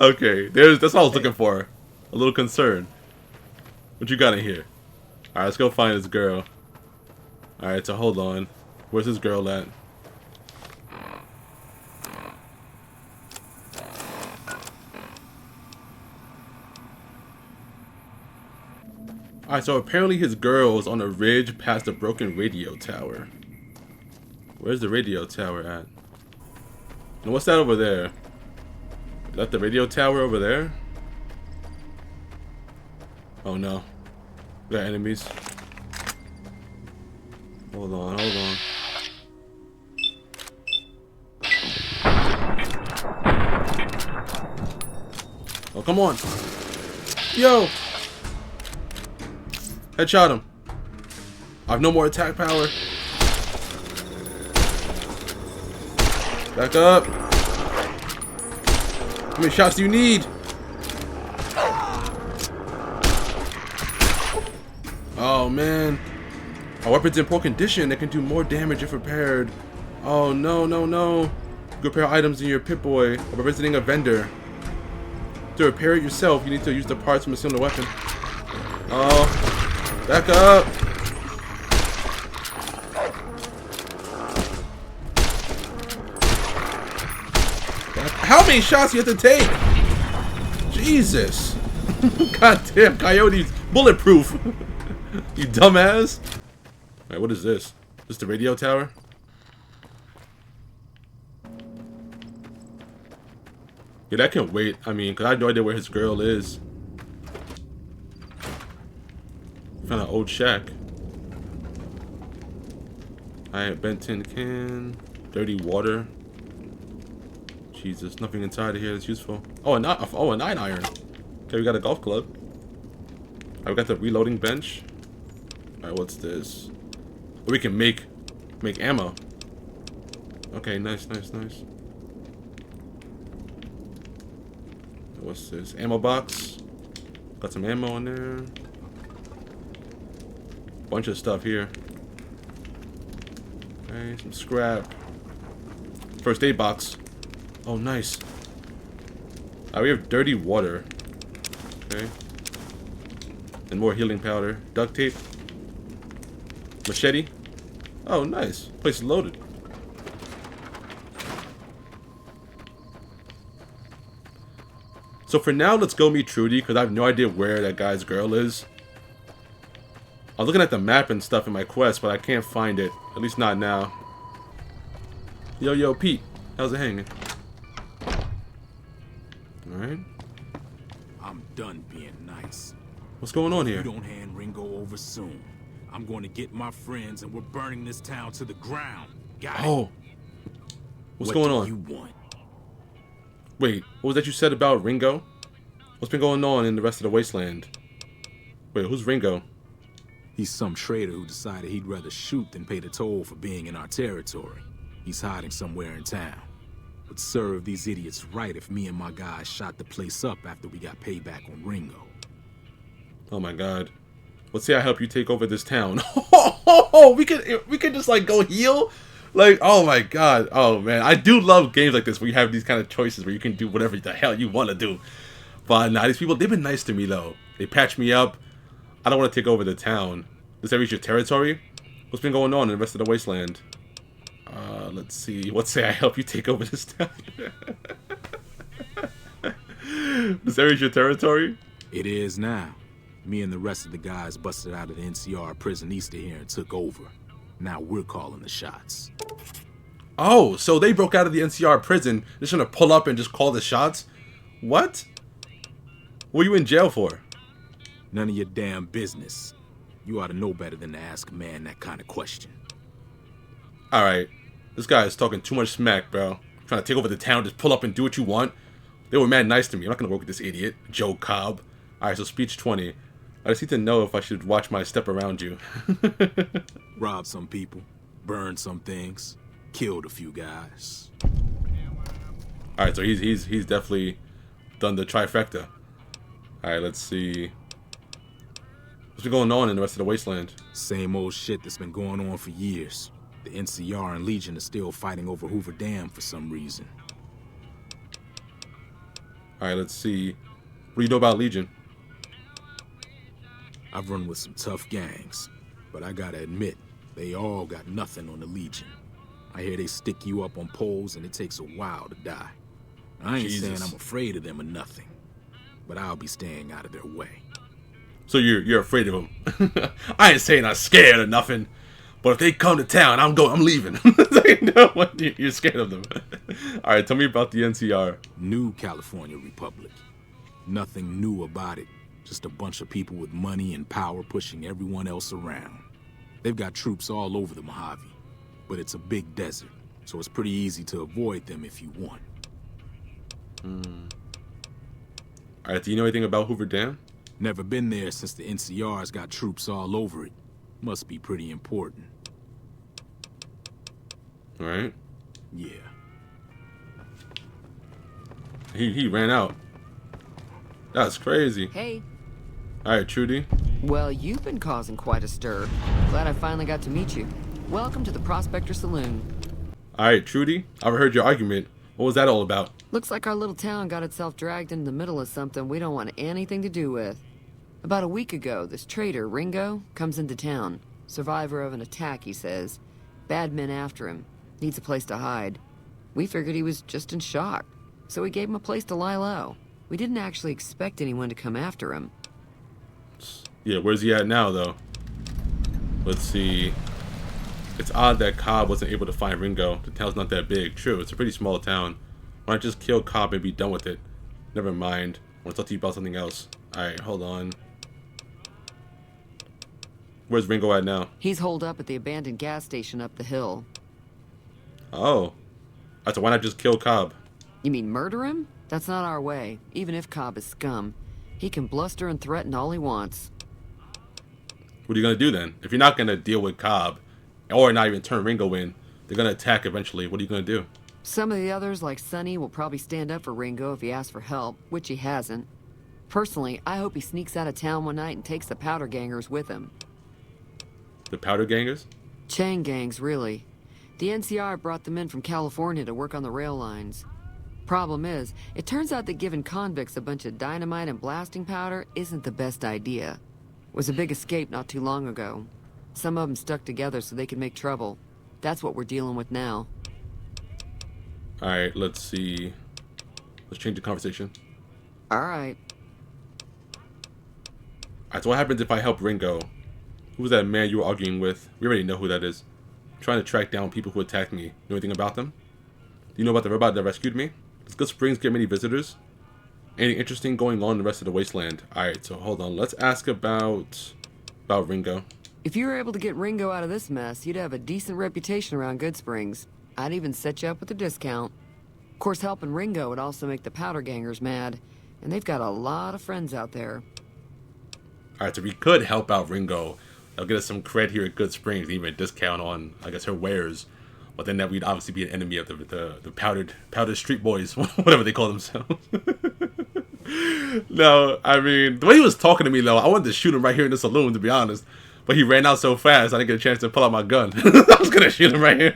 S1: Okay, that's all I was looking for. A little concern. What you got in here? Alright, let's go find this girl. Alright, so hold on. Where's this girl at? Alright, so apparently his girl is on a ridge past the broken radio tower. Where's the radio tower at? And what's that over there? Is that the radio tower over there? Oh no. We got enemies. Hold on. Oh, come on. Yo! Headshot him. I have no more attack power. Back up. How many shots do you need? Oh man. Our weapon's in poor condition. They can do more damage if repaired. Oh no. You repair items in your Pip-Boy by visiting a vendor. To repair it yourself, you need to use the parts from a similar weapon. Oh. Back up! How many shots do you have to take? Jesus! Goddamn, Coyote's bulletproof! You dumbass! Alright, what is this? Is this the radio tower? Yeah, that can wait. I mean, because I have no idea where his girl is. Found an old shack. Alright, bent tin can. Dirty water. Jesus, nothing inside of here that's useful. Oh, a 9-iron. Okay, we got a golf club. Alright, we got the reloading bench. Alright, what's this? We can make ammo. Okay, nice. What's this? Ammo box. Got some ammo in there. Bunch of stuff here. Okay, some scrap. First aid box. Oh, nice. We have dirty water. Okay. And more healing powder. Duct tape. Machete. Oh, nice. Place is loaded. So for now, let's go meet Trudy, because I have no idea where that guy's girl is. I'm looking at the map and stuff in my quest, but I can't find it. At least not now. Yo, Pete. How's it hanging? Alright.
S11: I'm done being nice.
S1: What's going on
S11: If
S1: here?
S11: you don't hand Ringo over soon, I'm going to get my friends and we're burning this town to the ground. Got it?
S1: Oh. What's going on?
S11: What do you want?
S1: Wait, what was that you said about Ringo? What's been going on in the rest of the wasteland? Wait, who's Ringo?
S11: He's some traitor who decided he'd rather shoot than pay the toll for being in our territory. He's hiding somewhere in town. Would serve these idiots right if me and my guys shot the place up after we got payback on Ringo.
S1: Oh my god. Let's say I help you take over this town. we could just like go heal? Like, oh my god. Oh man. I do love games like this where you have these kind of choices where you can do whatever the hell you want to do. But nah, these people, they've been nice to me though. They patched me up. I don't want to take over the town. Does that reach your territory? What's been going on in the rest of the wasteland? Let's see. Let's say I help you take over this town. Does that reach your territory?
S11: It is now. Me and the rest of the guys busted out of the NCR prison east of here and took over. Now we're calling the shots.
S1: Oh, so they broke out of the NCR prison. They're just gonna pull up and just call the shots? What? What were you in jail for?
S11: None of your damn business. You ought to know better than to ask a man that kind of question.
S1: Alright. This guy is talking too much smack, bro. Trying to take over the town, just pull up and do what you want. They were mad nice to me. I'm not gonna work with this idiot, Joe Cobb. Alright, so speech 20. I just need to know if I should watch my step around you.
S11: Robbed some people, burned some things, killed a few guys.
S1: Alright, so he's definitely done the trifecta. Alright, let's see. What's been going on in the rest of the wasteland?
S11: Same old shit that's been going on for years. The NCR and Legion are still fighting over Hoover Dam for some reason.
S1: Alright, let's see. What do you know about Legion?
S11: I've run with some tough gangs, but I gotta admit, they all got nothing on the Legion. I hear they stick you up on poles and it takes a while to die. I ain't saying I'm afraid of them or nothing, but I'll be staying out of their way.
S1: So you're afraid of them? I ain't saying I'm scared or nothing, but if they come to town, I'm leaving. No, you're scared of them. All right, tell me about the NCR.
S11: New California Republic. Nothing new about it. Just a bunch of people with money and power pushing everyone else around. They've got troops all over the Mojave, but it's a big desert, so it's pretty easy to avoid them if you want.
S1: All right, do you know anything about Hoover Dam?
S11: Never been there since the NCR's got troops all over it. Must be pretty important.
S1: All right.
S11: Yeah.
S1: He ran out. That's crazy.
S12: Hey.
S1: All right, Trudy.
S12: Well, you've been causing quite a stir. Glad I finally got to meet you. Welcome to the Prospector Saloon.
S1: All right, Trudy. I've heard your argument. What was that all about?
S12: Looks like our little town got itself dragged into the middle of something we don't want anything to do with. About a week ago, this traitor, Ringo, comes into town. Survivor of an attack, he says. Bad men after him. Needs a place to hide. We figured he was just in shock, so we gave him a place to lie low. We didn't actually expect anyone to come after him.
S1: Yeah, where's he at now, though? Let's see. It's odd that Cobb wasn't able to find Ringo. The town's not that big. True, it's a pretty small town. Why not just kill Cobb and be done with it? Never mind. I want to talk to you about something else. Alright, hold on. Where's Ringo at now?
S12: He's holed up at the abandoned gas station up the hill.
S1: Oh. Alright, so why not just kill Cobb?
S12: You mean murder him? That's not our way, even if Cobb is scum. He can bluster and threaten all he wants.
S1: What are you gonna do then? If you're not gonna deal with Cobb, or not even turn Ringo in, they're gonna attack eventually. What are you gonna do?
S12: Some of the others, like Sonny, will probably stand up for Ringo if he asks for help, which he hasn't. Personally, I hope he sneaks out of town one night and takes the Powder Gangers with him.
S1: The Powder Gangers?
S12: Chain gangs, really. The NCR brought them in from California to work on the rail lines. Problem is, it turns out that giving convicts a bunch of dynamite and blasting powder isn't the best idea. It was a big escape not too long ago. Some of them stuck together so they could make trouble. That's what we're dealing with now.
S1: Alright, let's see. Let's change the conversation.
S12: Alright.
S1: Alright, so what happens if I help Ringo? Who was that man you were arguing with? We already know who that is. I'm trying to track down people who attacked me. Know anything about them? Do you know about the robot that rescued me? Does Good Springs get many visitors? Anything interesting going on in the rest of the wasteland? Alright, so hold on. Let's ask about Ringo.
S12: If you were able to get Ringo out of this mess, you'd have a decent reputation around Good Springs. I'd even set you up with a discount. Of course, helping Ringo would also make the Powder Gangers mad, and they've got a lot of friends out there.
S1: Alright, so we could help out Ringo. That'll get us some cred here at Good Springs, even a discount on, I guess, her wares. But then that we'd obviously be an enemy of the powdered street boys, whatever they call themselves. No, I mean, the way he was talking to me, though, I wanted to shoot him right here in the saloon, to be honest. But he ran out so fast, I didn't get a chance to pull out my gun. I was gonna shoot him right here.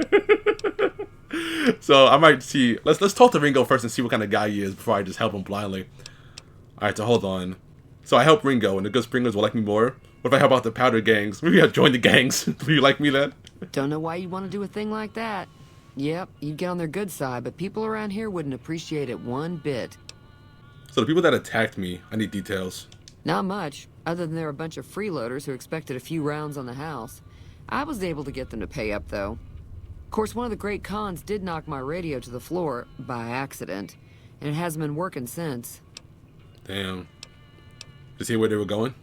S1: So I might see. Let's talk to Ringo first and see what kind of guy he is before I just help him blindly. All right, so hold on. So I help Ringo, and the Good Springers will like me more. What if I help out the Powder Gangs? Maybe I'll join the gangs. Do you like me then?
S12: Don't know why you'd want to do a thing like that. Yep, you'd get on their good side, but people around here wouldn't appreciate it one bit.
S1: So the people that attacked me, I need details.
S12: Not much, other than they're a bunch of freeloaders who expected a few rounds on the house. I was able to get them to pay up, though. Of course, one of the great cons did knock my radio to the floor, by accident, and it hasn't been working since.
S1: Damn. Did you see where they were going?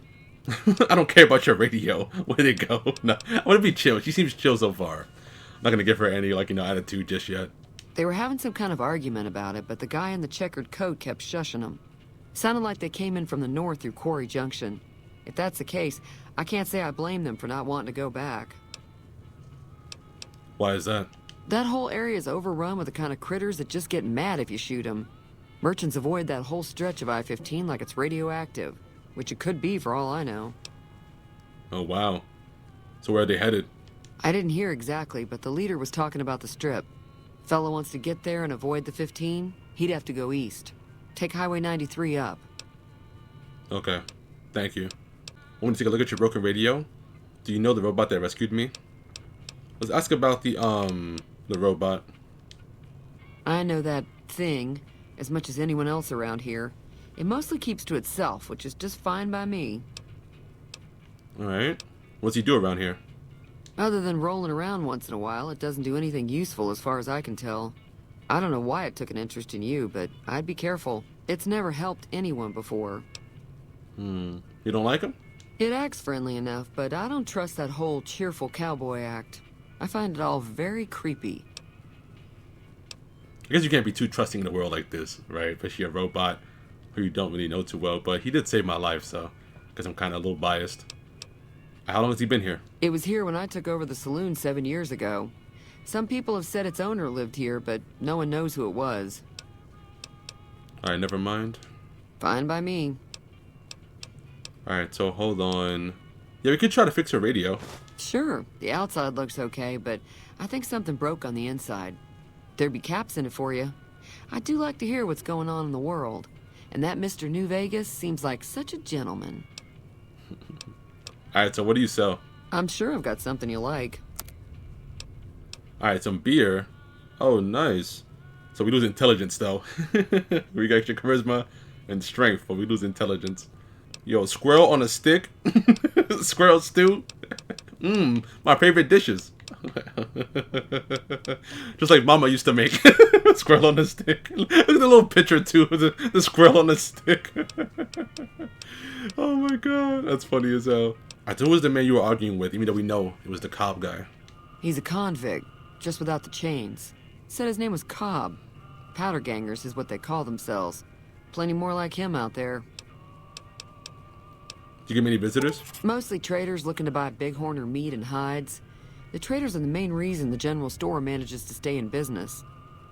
S1: I don't care about your radio. Where'd it go? No, I want to be chill. She seems chill so far. I'm not going to give her any, attitude just yet.
S12: They were having some kind of argument about it, but the guy in the checkered coat kept shushing them. Sounded like they came in from the north through Quarry Junction. If that's the case, I can't say I blame them for not wanting to go back.
S1: Why is that?
S12: That whole area is overrun with the kind of critters that just get mad if you shoot them. Merchants avoid that whole stretch of I-15 like it's radioactive, which it could be for all I know.
S1: Oh, wow. So where are they headed?
S12: I didn't hear exactly, but the leader was talking about the strip. Fella wants to get there and avoid the 15, he'd have to go east. Take Highway 93 up.
S1: Okay. Thank you. I want to take a look at your broken radio. Do you know the robot that rescued me? Let's ask about the robot.
S12: I know that thing as much as anyone else around here. It mostly keeps to itself, which is just fine by me.
S1: Alright. What's he do around here?
S12: Other than rolling around once in a while, it doesn't do anything useful as far as I can tell. I don't know why it took an interest in you, but I'd be careful. It's never helped anyone before.
S1: You don't like him?
S12: It acts friendly enough, but I don't trust that whole cheerful cowboy act. I find it all very creepy.
S1: I guess you can't be too trusting in a world like this, right? Especially a robot who you don't really know too well, but he did save my life, so I guess I'm kind of a little biased. How long has he been here?
S12: It was here when I took over the saloon 7 years ago. Some people have said its owner lived here, but no one knows who it was.
S1: Alright, never mind.
S12: Fine by me.
S1: Alright, so hold on. Yeah, we could try to fix her radio.
S12: Sure, the outside looks okay, but I think something broke on the inside. There'd be caps in it for you. I do like to hear what's going on in the world. And that Mr. New Vegas seems like such a gentleman.
S1: Alright, so what do you sell?
S12: I'm sure I've got something you like.
S1: Alright, some beer. Oh, nice. So we lose intelligence, though. We got your charisma and strength, but we lose intelligence. Yo, squirrel on a stick? Squirrel stew? My favorite dishes. Just like Mama used to make. Squirrel on a stick. Look at the little picture, too, of the squirrel on a stick. Oh my god, that's funny as hell. I thought it was the man you were arguing with, even though we know it was the Cobb guy.
S12: He's a convict, just without the chains. Said his name was Cobb. Powder gangers is what they call themselves. Plenty more like him out there.
S1: Did you get many visitors?
S12: Mostly traders looking to buy bighorn or meat and hides. The traders are the main reason the general store manages to stay in business.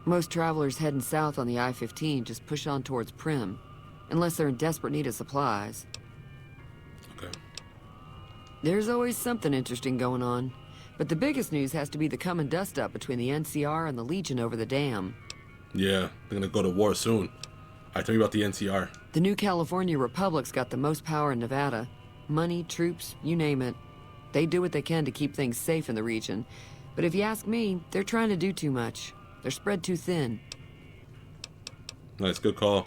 S12: Most travelers heading south on the I-15 just push on towards Primm, unless they're in desperate need of supplies.
S1: Okay.
S12: There's always something interesting going on, but the biggest news has to be the coming dust-up between the NCR and the Legion over the dam.
S1: Yeah, they're gonna go to war soon. Alright, tell me about the NCR.
S12: The new California Republic's got the most power in Nevada. Money, troops, you name it. They do what they can to keep things safe in the region. But if you ask me, they're trying to do too much. They're spread too thin.
S1: Nice, good call.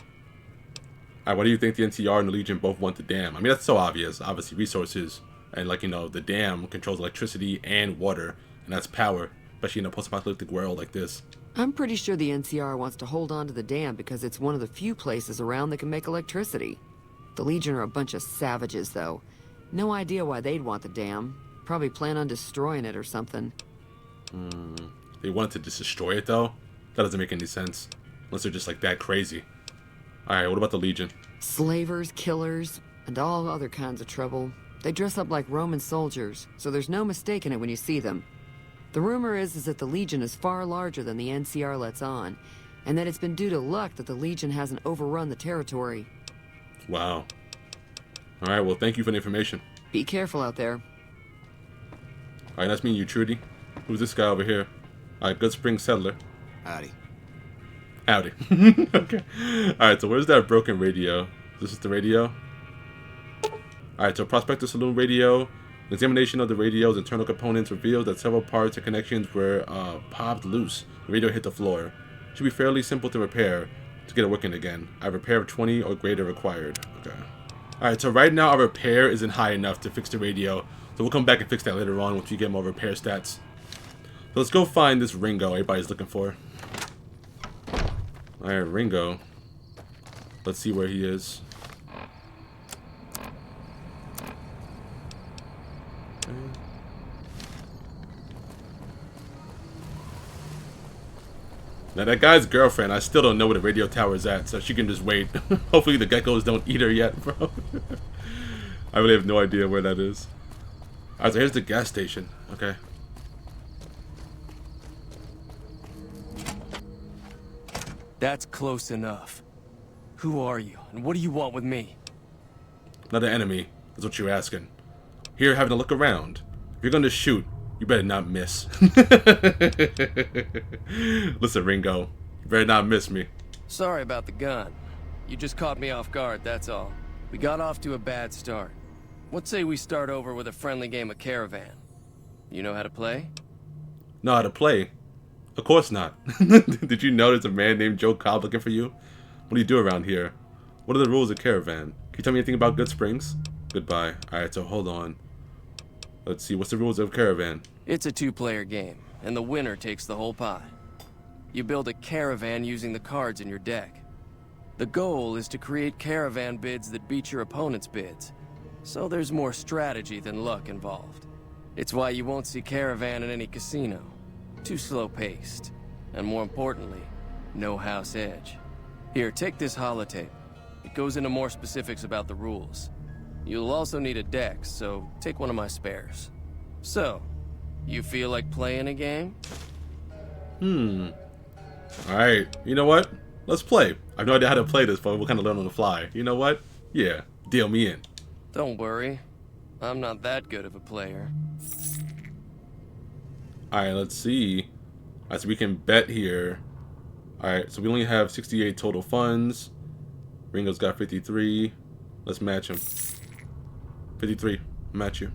S1: Alright, why do you think the NCR and the Legion both want the dam? I mean, that's so obvious. Obviously, resources. And, like, you know, the dam controls electricity and water. And that's power. Especially in a post-apocalyptic world like this.
S12: I'm pretty sure the NCR wants to hold on to the dam because it's one of the few places around that can make electricity. The Legion are a bunch of savages, though. No idea why they'd want the dam. Probably plan on destroying it or something.
S1: They wanted to just destroy it, though? That doesn't make any sense. Unless they're just, like, that crazy. Alright, what about the Legion?
S12: Slavers, killers, and all other kinds of trouble. They dress up like Roman soldiers, so there's no mistaking it when you see them. The rumor is that the Legion is far larger than the NCR lets on, and that it's been due to luck that the Legion hasn't overrun the territory.
S1: Wow. Alright, well, thank you for the information.
S12: Be careful out there.
S1: Alright, nice meeting you, Trudy. Who's this guy over here? Alright, Good Spring Settler.
S10: Howdy.
S1: Howdy. Okay. Alright, so where's that broken radio? This is the radio? Alright, so Prospector Saloon radio. An examination of the radio's internal components reveals that several parts and connections were popped loose. The radio hit the floor. Should be fairly simple to repair to get it working again. A repair of 20 or greater required. Okay. Alright, so right now our repair isn't high enough to fix the radio. So we'll come back and fix that later on once we get more repair stats. So let's go find this Ringo everybody's looking for. Alright, Ringo. Let's see where he is. Now that guy's girlfriend, I still don't know where the radio tower is at, so she can just wait. Hopefully the geckos don't eat her yet, bro. I really have no idea where that is. Alright, so here's the gas station. Okay.
S13: That's close enough. Who are you, and what do you want with me?
S1: Not an enemy, is what you're asking. Here having a look around. If you're gonna shoot, you better not miss. Listen, Ringo, you better not miss me.
S13: Sorry about the gun. You just caught me off guard, that's all. We got off to a bad start. What say we start over with a friendly game of Caravan? You know how to play?
S1: Know how to play? Of course not. Did you know there's a man named Joe Cobb looking for you? What do you do around here? What are the rules of Caravan? Can you tell me anything about Good Springs? Goodbye. Alright, so hold on. Let's see, what's the rules of Caravan?
S13: It's a two-player game, and the winner takes the whole pie. You build a caravan using the cards in your deck. The goal is to create caravan bids that beat your opponent's bids, so there's more strategy than luck involved. It's why you won't see Caravan in any casino. Too slow-paced, and more importantly, no house edge. Here, take this holotape. It goes into more specifics about the rules. You'll also need a deck, so take one of my spares. So, you feel like playing a game?
S1: Alright, you know what? Let's play. I have no idea how to play this, but we'll kind of learn on the fly. You know what? Yeah, deal me in.
S13: Don't worry. I'm not that good of a player.
S1: Alright, let's see. Alright, so we can bet here. Alright, so we only have 68 total funds. Ringo's got 53. Let's match him. 53. Match you.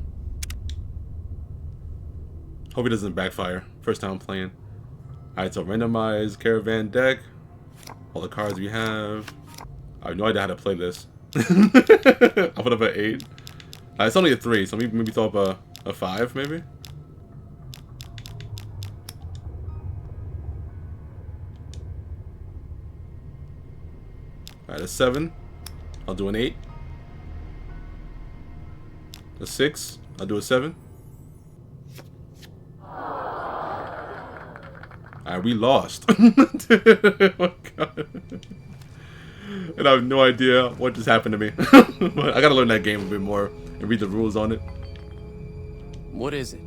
S1: Hope he doesn't backfire. First time playing. Alright, so randomize Caravan deck. All the cards we have. I have no idea how to play this. I'll put up an 8. It's only a 3, so maybe throw up a 5, maybe? Alright, a 7. I'll do an 8. A 6. I'll do a 7. Alright, we lost. Oh my God. And I have no idea what just happened to me. I gotta learn that game a bit more and read the rules on it.
S13: What is it?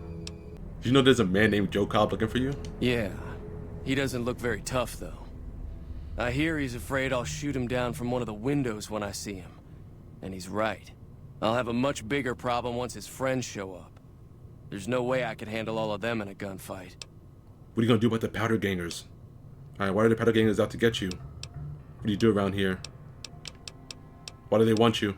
S1: Did you know there's a man named Joe Cobb looking for you?
S13: Yeah. He doesn't look very tough, though. I hear he's afraid I'll shoot him down from one of the windows when I see him. And he's right. I'll have a much bigger problem once his friends show up. There's no way I could handle all of them in a gunfight.
S1: What are you gonna do about the powder gangers? Alright, why are the powder gangers out to get you? What do you do around here? Why do they want you?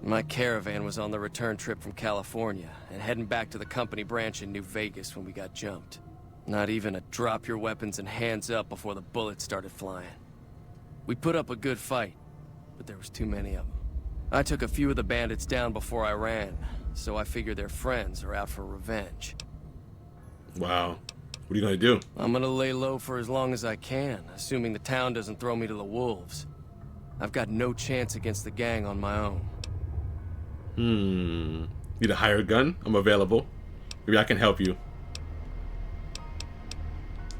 S13: My caravan was on the return trip from California and heading back to the company branch in New Vegas when we got jumped. Not even a drop your weapons and hands up before the bullets started flying. We put up a good fight, but there was too many of them. I took a few of the bandits down before I ran, so I figure their friends are out for revenge.
S1: Wow. What are you gonna do?
S13: I'm gonna lay low for as long as I can, assuming the town doesn't throw me to the wolves. I've got no chance against the gang on my own.
S1: Need a hired gun? I'm available. Maybe I can help you.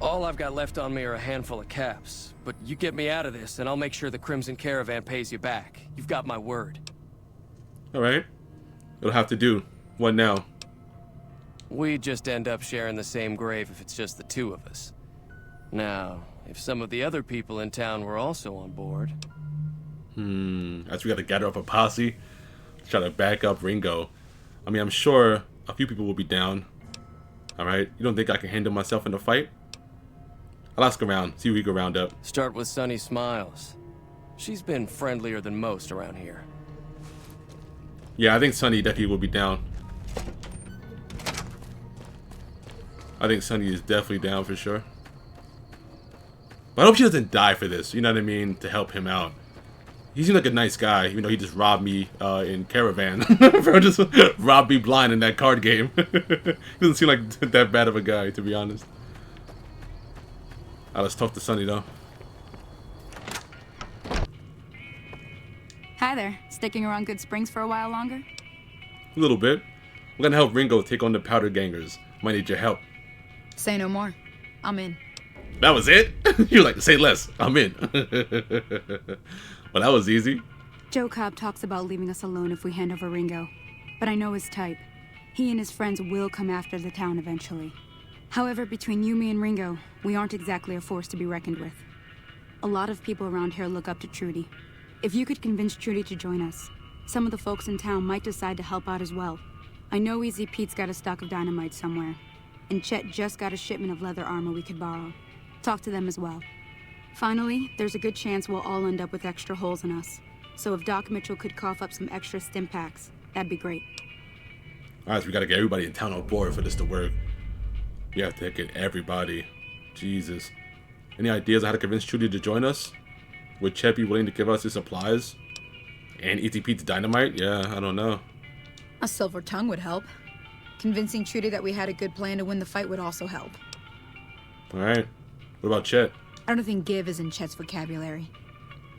S13: All I've got left on me are a handful of caps, but you get me out of this and I'll make sure the Crimson Caravan pays you back. You've got my word.
S1: Alright. It'll have to do. What now?
S13: We just end up sharing the same grave if it's just the two of us. Now, if some of the other people in town were also on board...
S1: As we gotta gather up a posse, try to back up Ringo. I mean, I'm sure a few people will be down. Alright? You don't think I can handle myself in a fight? I'll ask around, see who we can round up.
S13: Start with Sunny Smiles. She's been friendlier than most around here.
S1: Yeah, I think Sunny definitely will be down. I think Sunny is definitely down for sure. But I hope she doesn't die for this, you know what I mean? To help him out. He seems like a nice guy, even though he just robbed me in Caravan. Bro, just robbed me blind in that card game. He doesn't seem like that bad of a guy, to be honest. Let's talk to Sunny, though.
S9: Hi there. Sticking around Good Springs for a while longer?
S1: A little bit. We're gonna help Ringo take on the powder gangers. Might need your help.
S9: Say no more. I'm in.
S1: That was it? You like to say less. I'm in. Well, that was easy.
S9: Joe Cobb talks about leaving us alone if we hand over Ringo. But I know his type. He and his friends will come after the town eventually. However, between you, me, and Ringo, we aren't exactly a force to be reckoned with. A lot of people around here look up to Trudy. If you could convince Trudy to join us, some of the folks in town might decide to help out as well. I know Easy Pete's got a stock of dynamite somewhere, and Chet just got a shipment of leather armor we could borrow. Talk to them as well. Finally, there's a good chance we'll all end up with extra holes in us. So if Doc Mitchell could cough up some extra stim packs, that'd be great.
S1: Alright, so we gotta get everybody in town on board for this to work. We have to get everybody. Jesus. Any ideas on how to convince Trudy to join us? Would Chet be willing to give us his supplies? And Easy Pete's dynamite? Yeah, I don't know.
S9: A silver tongue would help. Convincing Trudy that we had a good plan to win the fight would also help.
S1: Alright. What about Chet?
S9: I don't think give is in Chet's vocabulary.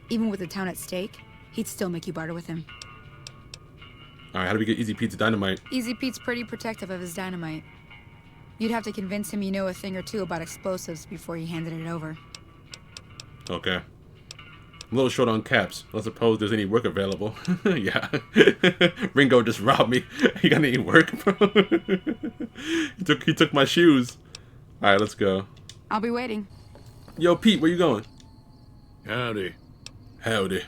S9: Even with the town at stake, he'd still make you barter with him.
S1: Alright, how do we get Easy Pete's dynamite?
S9: Easy Pete's pretty protective of his dynamite. You'd have to convince him you know a thing or two about explosives before you handed it over.
S1: Okay. I'm a little short on caps. I don't suppose there's any work available. Yeah. Ringo just robbed me. You got any work, bro? He took my shoes. Alright, let's go.
S9: I'll be waiting.
S1: Yo, Pete, where you going?
S8: Howdy.
S1: Howdy.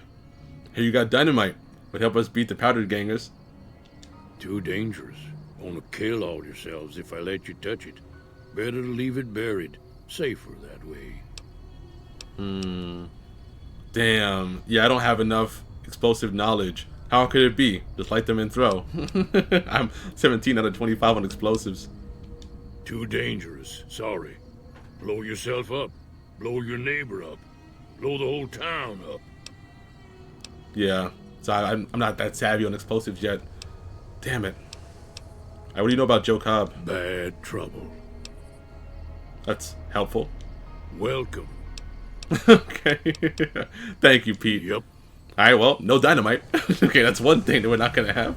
S1: Here you got dynamite. Would help us beat the powder gangers.
S8: Too dangerous. Gonna kill all yourselves if I let you touch it. Better to leave it buried. Safer that way.
S1: Damn. Yeah, I don't have enough explosive knowledge. How could it be? Just light them and throw. I'm 17 out of 25 on explosives.
S8: Too dangerous. Sorry. Blow yourself up. Blow your neighbor up. Blow the whole town up.
S1: Yeah. So I'm not that savvy on explosives yet. Damn it. What do you know about Joe Cobb?
S8: Bad trouble.
S1: That's helpful.
S8: Welcome.
S1: Okay. Thank you, Pete.
S8: Yep.
S1: Alright, well, no dynamite. Okay, that's one thing that we're not gonna have.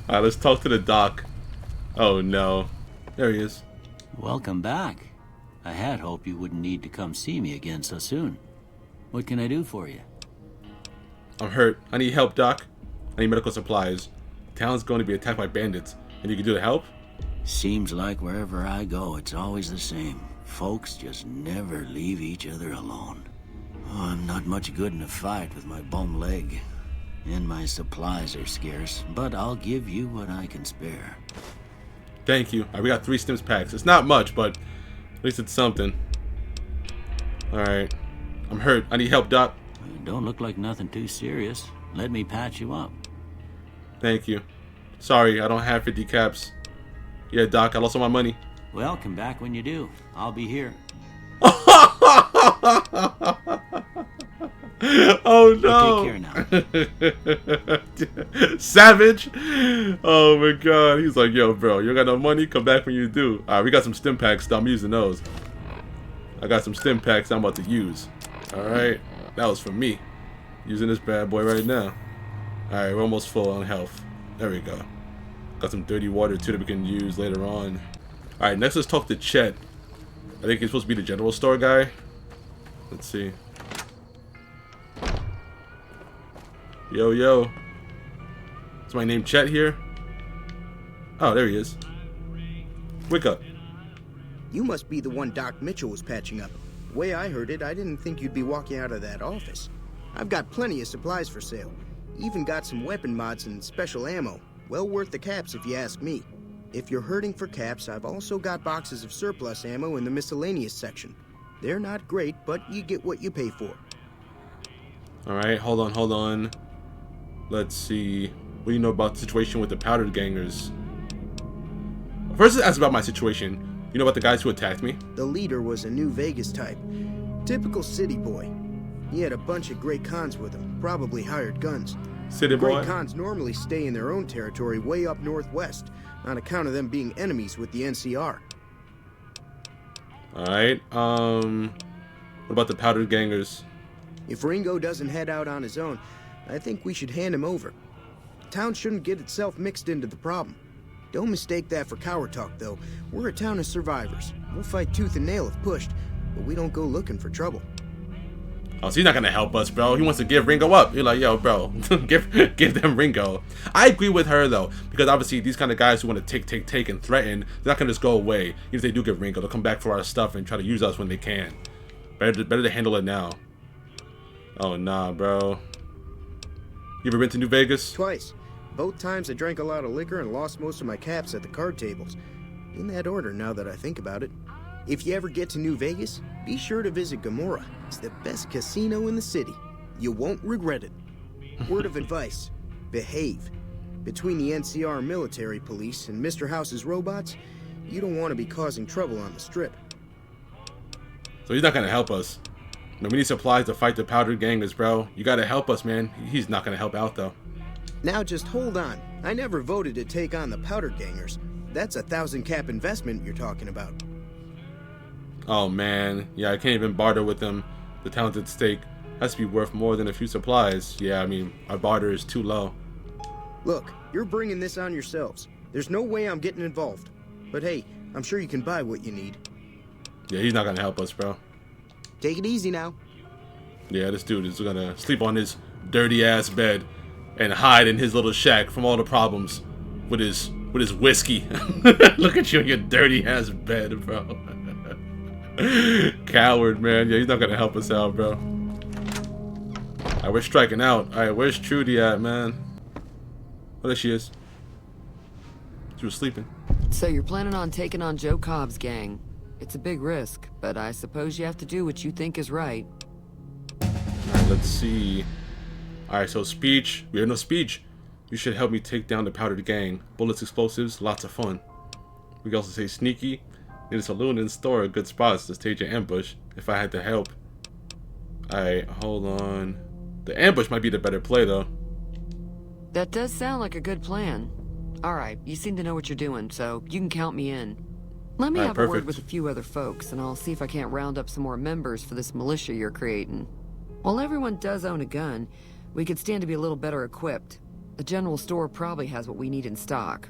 S1: Alright, let's talk to the doc. Oh no. There he is.
S6: Welcome back. I had hoped you wouldn't need to come see me again so soon. What can I do for you?
S1: I'm hurt. I need help, Doc. I need medical supplies. The town's going to be attacked by bandits, and you can do the help?
S6: Seems like wherever I go, it's always the same. Folks just never leave each other alone. Oh, I'm not much good in a fight with my bum leg. And my supplies are scarce, but I'll give you what I can spare.
S1: Thank you. We got 3 stims packs. It's not much, but at least it's something. Alright. I'm hurt. I need help, Doc.
S6: Don't look like nothing too serious. Let me patch you up.
S1: Thank you. Sorry, I don't have 50 caps. Yeah, Doc, I lost all my money.
S6: Well, come back when you do. I'll be here.
S1: Oh no!
S6: Take care now.
S1: Savage! Oh my god. He's like, yo, bro, you got no money? Come back when you do. Alright, we got some stim packs, so I'm using those. I got some stim packs I'm about to use. Alright, that was for me. Using this bad boy right now. Alright, we're almost full on health. There we go. Got some dirty water too that we can use later on. Alright, next let's talk to Chet. I think he's supposed to be the general store guy. Let's see. Yo, yo. Is my name Chet here? Oh, there he is. Wake up.
S10: You must be the one Doc Mitchell was patching up. The way I heard it, I didn't think you'd be walking out of that office. I've got plenty of supplies for sale. Even got some weapon mods and special ammo. Well worth the caps if you ask me. If you're hurting for caps, I've also got boxes of surplus ammo in the miscellaneous section. They're not great, but you get what you pay for.
S1: Alright, hold on. Let's see. What do you know about the situation with the powdered gangers? First, let's ask about my situation. You know about the guys who attacked me?
S10: The leader was a New Vegas type. Typical city boy. He had a bunch of Great Khans with him, probably hired guns.
S1: City boy?
S10: Great Khans normally stay in their own territory way up northwest, on account of them being enemies with the NCR.
S1: Alright, what about the powdered gangers?
S10: If Ringo doesn't head out on his own, I think we should hand him over. Town shouldn't get itself mixed into the problem. Don't mistake that for coward talk, though. We're a town of survivors. We'll fight tooth and nail if pushed, but we don't go looking for trouble.
S1: Oh, so he's not gonna help us, bro. He wants to give Ringo up. You're like, yo, bro, give them Ringo. I agree with her though, because obviously these kind of guys who want to take and threaten, they're not gonna just go away. Even if they do give Ringo, they'll come back for our stuff and try to use us when they can. Better to handle it now. Oh nah, bro. You ever been to New Vegas?
S10: Twice. Both times I drank a lot of liquor and lost most of my caps at the card tables. In that order, now that I think about it. If you ever get to New Vegas, be sure to visit Gomorrah. It's the best casino in the city. You won't regret it. Word of advice, behave. Between the NCR military police and Mr. House's robots, you don't want to be causing trouble on the strip.
S1: So he's not gonna help us. No, we need supplies to fight the powdered gangers, bro. You gotta help us, man. He's not gonna help out though.
S10: Now just hold on. I never voted to take on the powdered gangers. That's a 1,000 cap investment you're talking about.
S1: Oh man, yeah, I can't even barter with them. The town's at stake. Has to be worth more than a few supplies. Yeah, I mean, our barter is too low.
S10: Look, you're bringing this on yourselves. There's no way I'm getting involved. But hey, I'm sure you can buy what you need.
S1: Yeah, he's not gonna help us, bro.
S10: Take it easy now.
S1: Yeah, this dude is gonna sleep on his dirty ass bed and hide in his little shack from all the problems with his whiskey. Look at you in your dirty ass bed, bro. Coward, man. Yeah, he's not gonna help us out, bro. Alright, we're striking out. Alright, where's Trudy at, man? Oh, there she is. She was sleeping.
S12: So you're planning on taking on Joe Cobb's gang. It's a big risk, but I suppose you have to do what you think is right.
S1: Alright, let's see. Alright, so speech. We have no speech. You should help me take down the powdered gang. Bullets, explosives, lots of fun. We can also say sneaky. Need a saloon and store good spots to stage an ambush if I had to help. Alright, hold on. The ambush might be the better play though.
S12: That does sound like a good plan. Alright, you seem to know what you're doing, so you can count me in. Let me have a word with a few other folks, and I'll see if I can't round up some more members for this militia you're creating. While everyone does own a gun, we could stand to be a little better equipped. The general store probably has what we need in stock.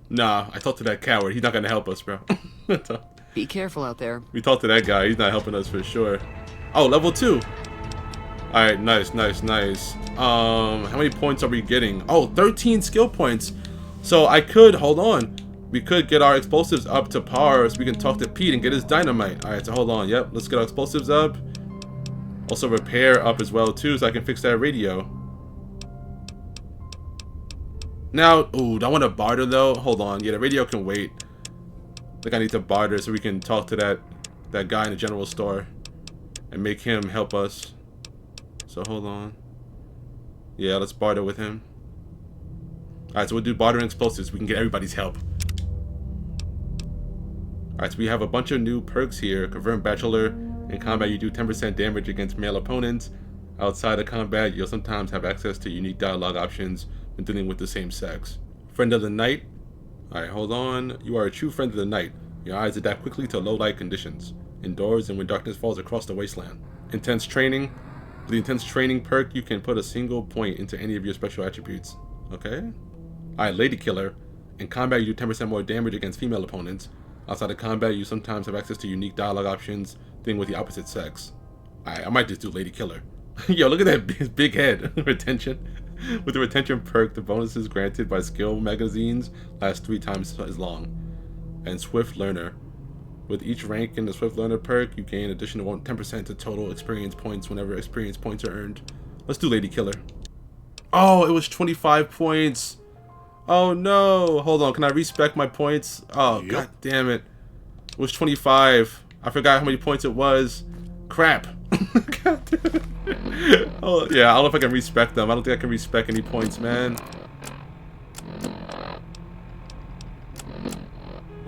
S1: Nah, I talked to that coward. He's not gonna help us, bro.
S12: Be careful out there.
S1: We talked to that guy. He's not helping us for sure. Oh, level 2. Alright, nice. How many points are we getting? Oh, 13 skill points. So I could, hold on. We could get our explosives up to par so we can talk to Pete and get his dynamite. Alright, so hold on. Yep, let's get our explosives up. Also repair up as well too, so I can fix that radio. Now, ooh, do I want to barter though? Hold on. Yeah, the radio can wait. I think I need to barter so we can talk to that guy in the general store and make him help us. So hold on. Yeah, let's barter with him. Alright, so we'll do bartering explosives. We can get everybody's help. Alright, so we have a bunch of new perks here. Confirmed Bachelor. In combat, you do 10% damage against male opponents. Outside of combat, you'll sometimes have access to unique dialogue options when dealing with the same sex. Friend of the night. Alright, hold on. You are a true friend of the night. Your eyes adapt quickly to low light conditions, indoors and when darkness falls across the wasteland. Intense training. With the intense training perk, you can put a single point into any of your special attributes. Okay. Alright, Lady Killer. In combat, you do 10% more damage against female opponents. Outside of combat, you sometimes have access to unique dialogue options dealing with the opposite sex. Alright, I might just do Lady Killer. Yo, look at that big head. Retention. With the retention perk, the bonuses granted by skill magazines last 3 times as long. And Swift Learner. With each rank in the Swift Learner perk, you gain additional 10% to total experience points whenever experience points are earned. Let's do Lady Killer. Oh, it was 25 points. Oh no. Hold on, can I respec my points? Oh, yep. God damn it. It was 25. I forgot how many points it was. Crap. God damn it. Oh, yeah, I don't know if I can respec them. I don't think I can respec any points, man.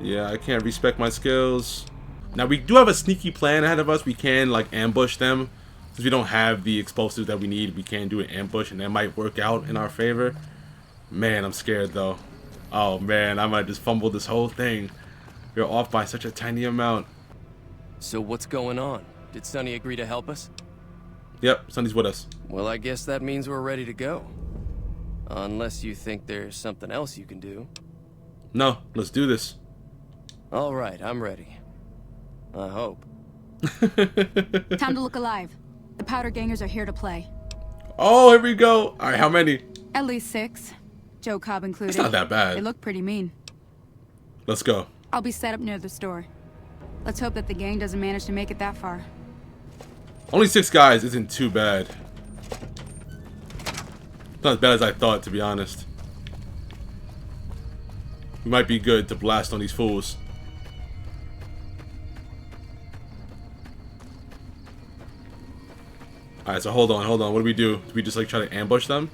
S1: Yeah, I can't respec my skills. Now, we do have a sneaky plan ahead of us. We can, like, ambush them. Since we don't have the explosives that we need, we can do an ambush, and that might work out in our favor. Man, I'm scared, though. Oh, man, I might just fumble this whole thing. You're off by such a tiny amount.
S13: So what's going on? Did Sonny agree to help us?
S1: Yep, Sonny's with us.
S13: Well, I guess that means we're ready to go. Unless you think there's something else you can do.
S1: No, let's do this.
S13: All right, I'm ready. I hope.
S9: Time to look alive. The Powder Gangers are here to play.
S1: Oh, here we go. All right, how many?
S9: At least 6. Joe Cobb included.
S1: It's not that bad.
S9: They look pretty mean.
S1: Let's go.
S9: I'll be set up near the store. Let's hope that the gang doesn't manage to make it that far.
S1: Only 6 guys isn't too bad. Not as bad as I thought, to be honest. We might be good to blast on these fools. Alright, so hold on. What do we do? Do we just like try to ambush them?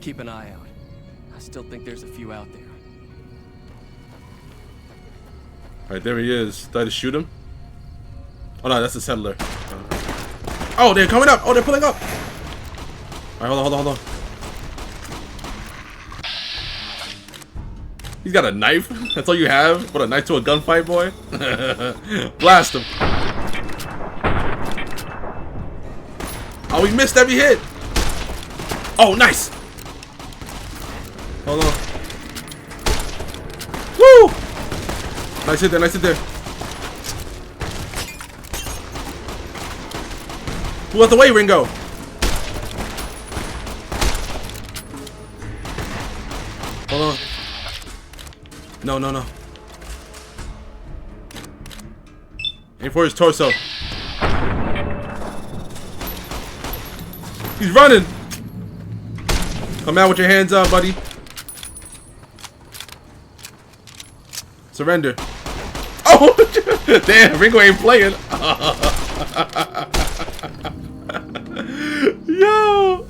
S13: Keep an eye out. I still think there's a few out there.
S1: Alright, there he is. Did I just shoot him? Oh no, that's the settler. Oh, they're coming up! Oh, they're pulling up! Alright, hold on. He's got a knife? That's all you have? What, a knife to a gunfight, boy? Blast him. Oh, we missed every hit! Oh, nice! Hold on. Woo! Nice hit there. Move out the way, Ringo! Hold on. No. Aim for his torso. He's running! Come out with your hands up, buddy. Surrender. Oh! Damn, Ringo ain't playing. Yo!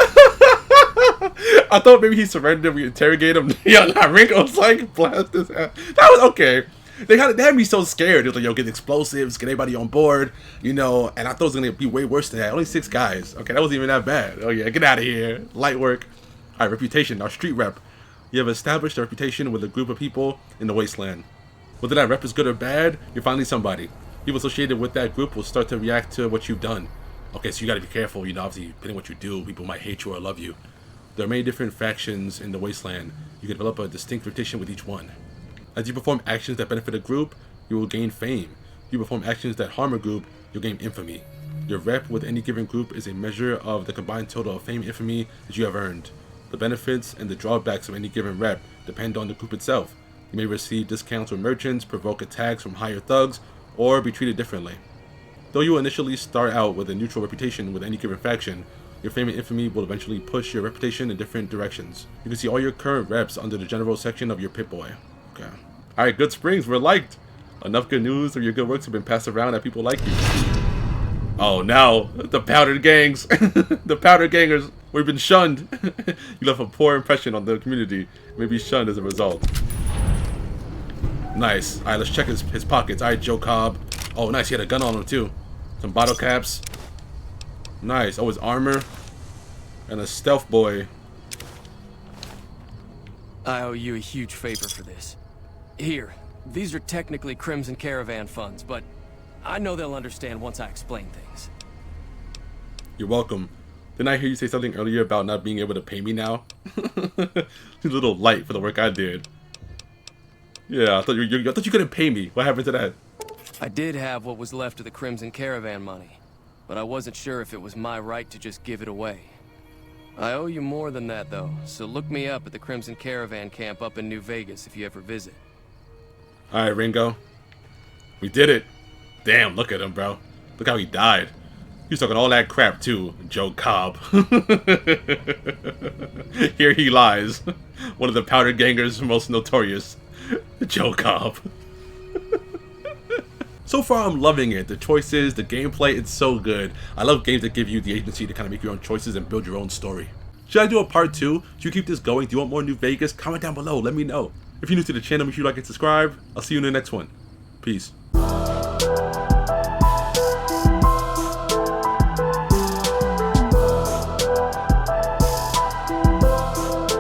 S1: I thought maybe he surrendered, we interrogate him. Yo, nah, Ringo's like, blast his ass. That was okay. They had me so scared. It was like, yo, get explosives, get everybody on board, you know, and I thought it was going to be way worse than that. Only 6 guys. Okay, that wasn't even that bad. Oh yeah, get out of here. Light work. Alright, reputation, our street rep. You have established a reputation with a group of people in the wasteland. Whether that rep is good or bad, you're finally somebody. People associated with that group will start to react to what you've done. Okay, so you gotta be careful, you know, obviously, depending on what you do, people might hate you or love you. There are many different factions in the wasteland. You can develop a distinct reputation with each one. As you perform actions that benefit a group, you will gain fame. You perform actions that harm a group, you'll gain infamy. Your rep with any given group is a measure of the combined total of fame and infamy that you have earned. The benefits and the drawbacks of any given rep depend on the group itself. You may receive discounts with merchants, provoke attacks from higher thugs, or be treated differently. Though you will initially start out with a neutral reputation with any given faction, your fame and infamy will eventually push your reputation in different directions. You can see all your current reps under the general section of your Pip-Boy. Okay. Alright, Good Springs, we're liked. Enough good news of your good works have been passed around that people like you. Oh, now the powdered gangs, the powdered gangers, we've been shunned. You left a poor impression on the community, may be shunned as a result. Nice. Alright, let's check his pockets. Alright, Joe Cobb. Oh, nice, he had a gun on him too. Some bottle caps. Nice. Oh, his armor. And a stealth boy.
S13: I owe you a huge favor for this. Here, these are technically Crimson Caravan funds, but I know they'll understand once I explain things.
S1: You're welcome. Didn't I hear you say something earlier about not being able to pay me now? Seems a little light for the work I did. Yeah, I thought you couldn't pay me. What happened to that?
S13: I did have what was left of the Crimson Caravan money, but I wasn't sure if it was my right to just give it away. I owe you more than that, though, so look me up at the Crimson Caravan camp up in New Vegas if you ever visit.
S1: Alright, Ringo. We did it. Damn, look at him, bro. Look how he died. He was talking all that crap, too, Joe Cobb. Here he lies. One of the powder gangers most notorious. Joe Cobb. So far, I'm loving it. The choices, the gameplay, it's so good. I love games that give you the agency to kind of make your own choices and build your own story. Should I do a part 2? Should you keep this going? Do you want more New Vegas? Comment down below. Let me know. If you're new to the channel, make sure you like and subscribe. I'll see you in the next one. Peace.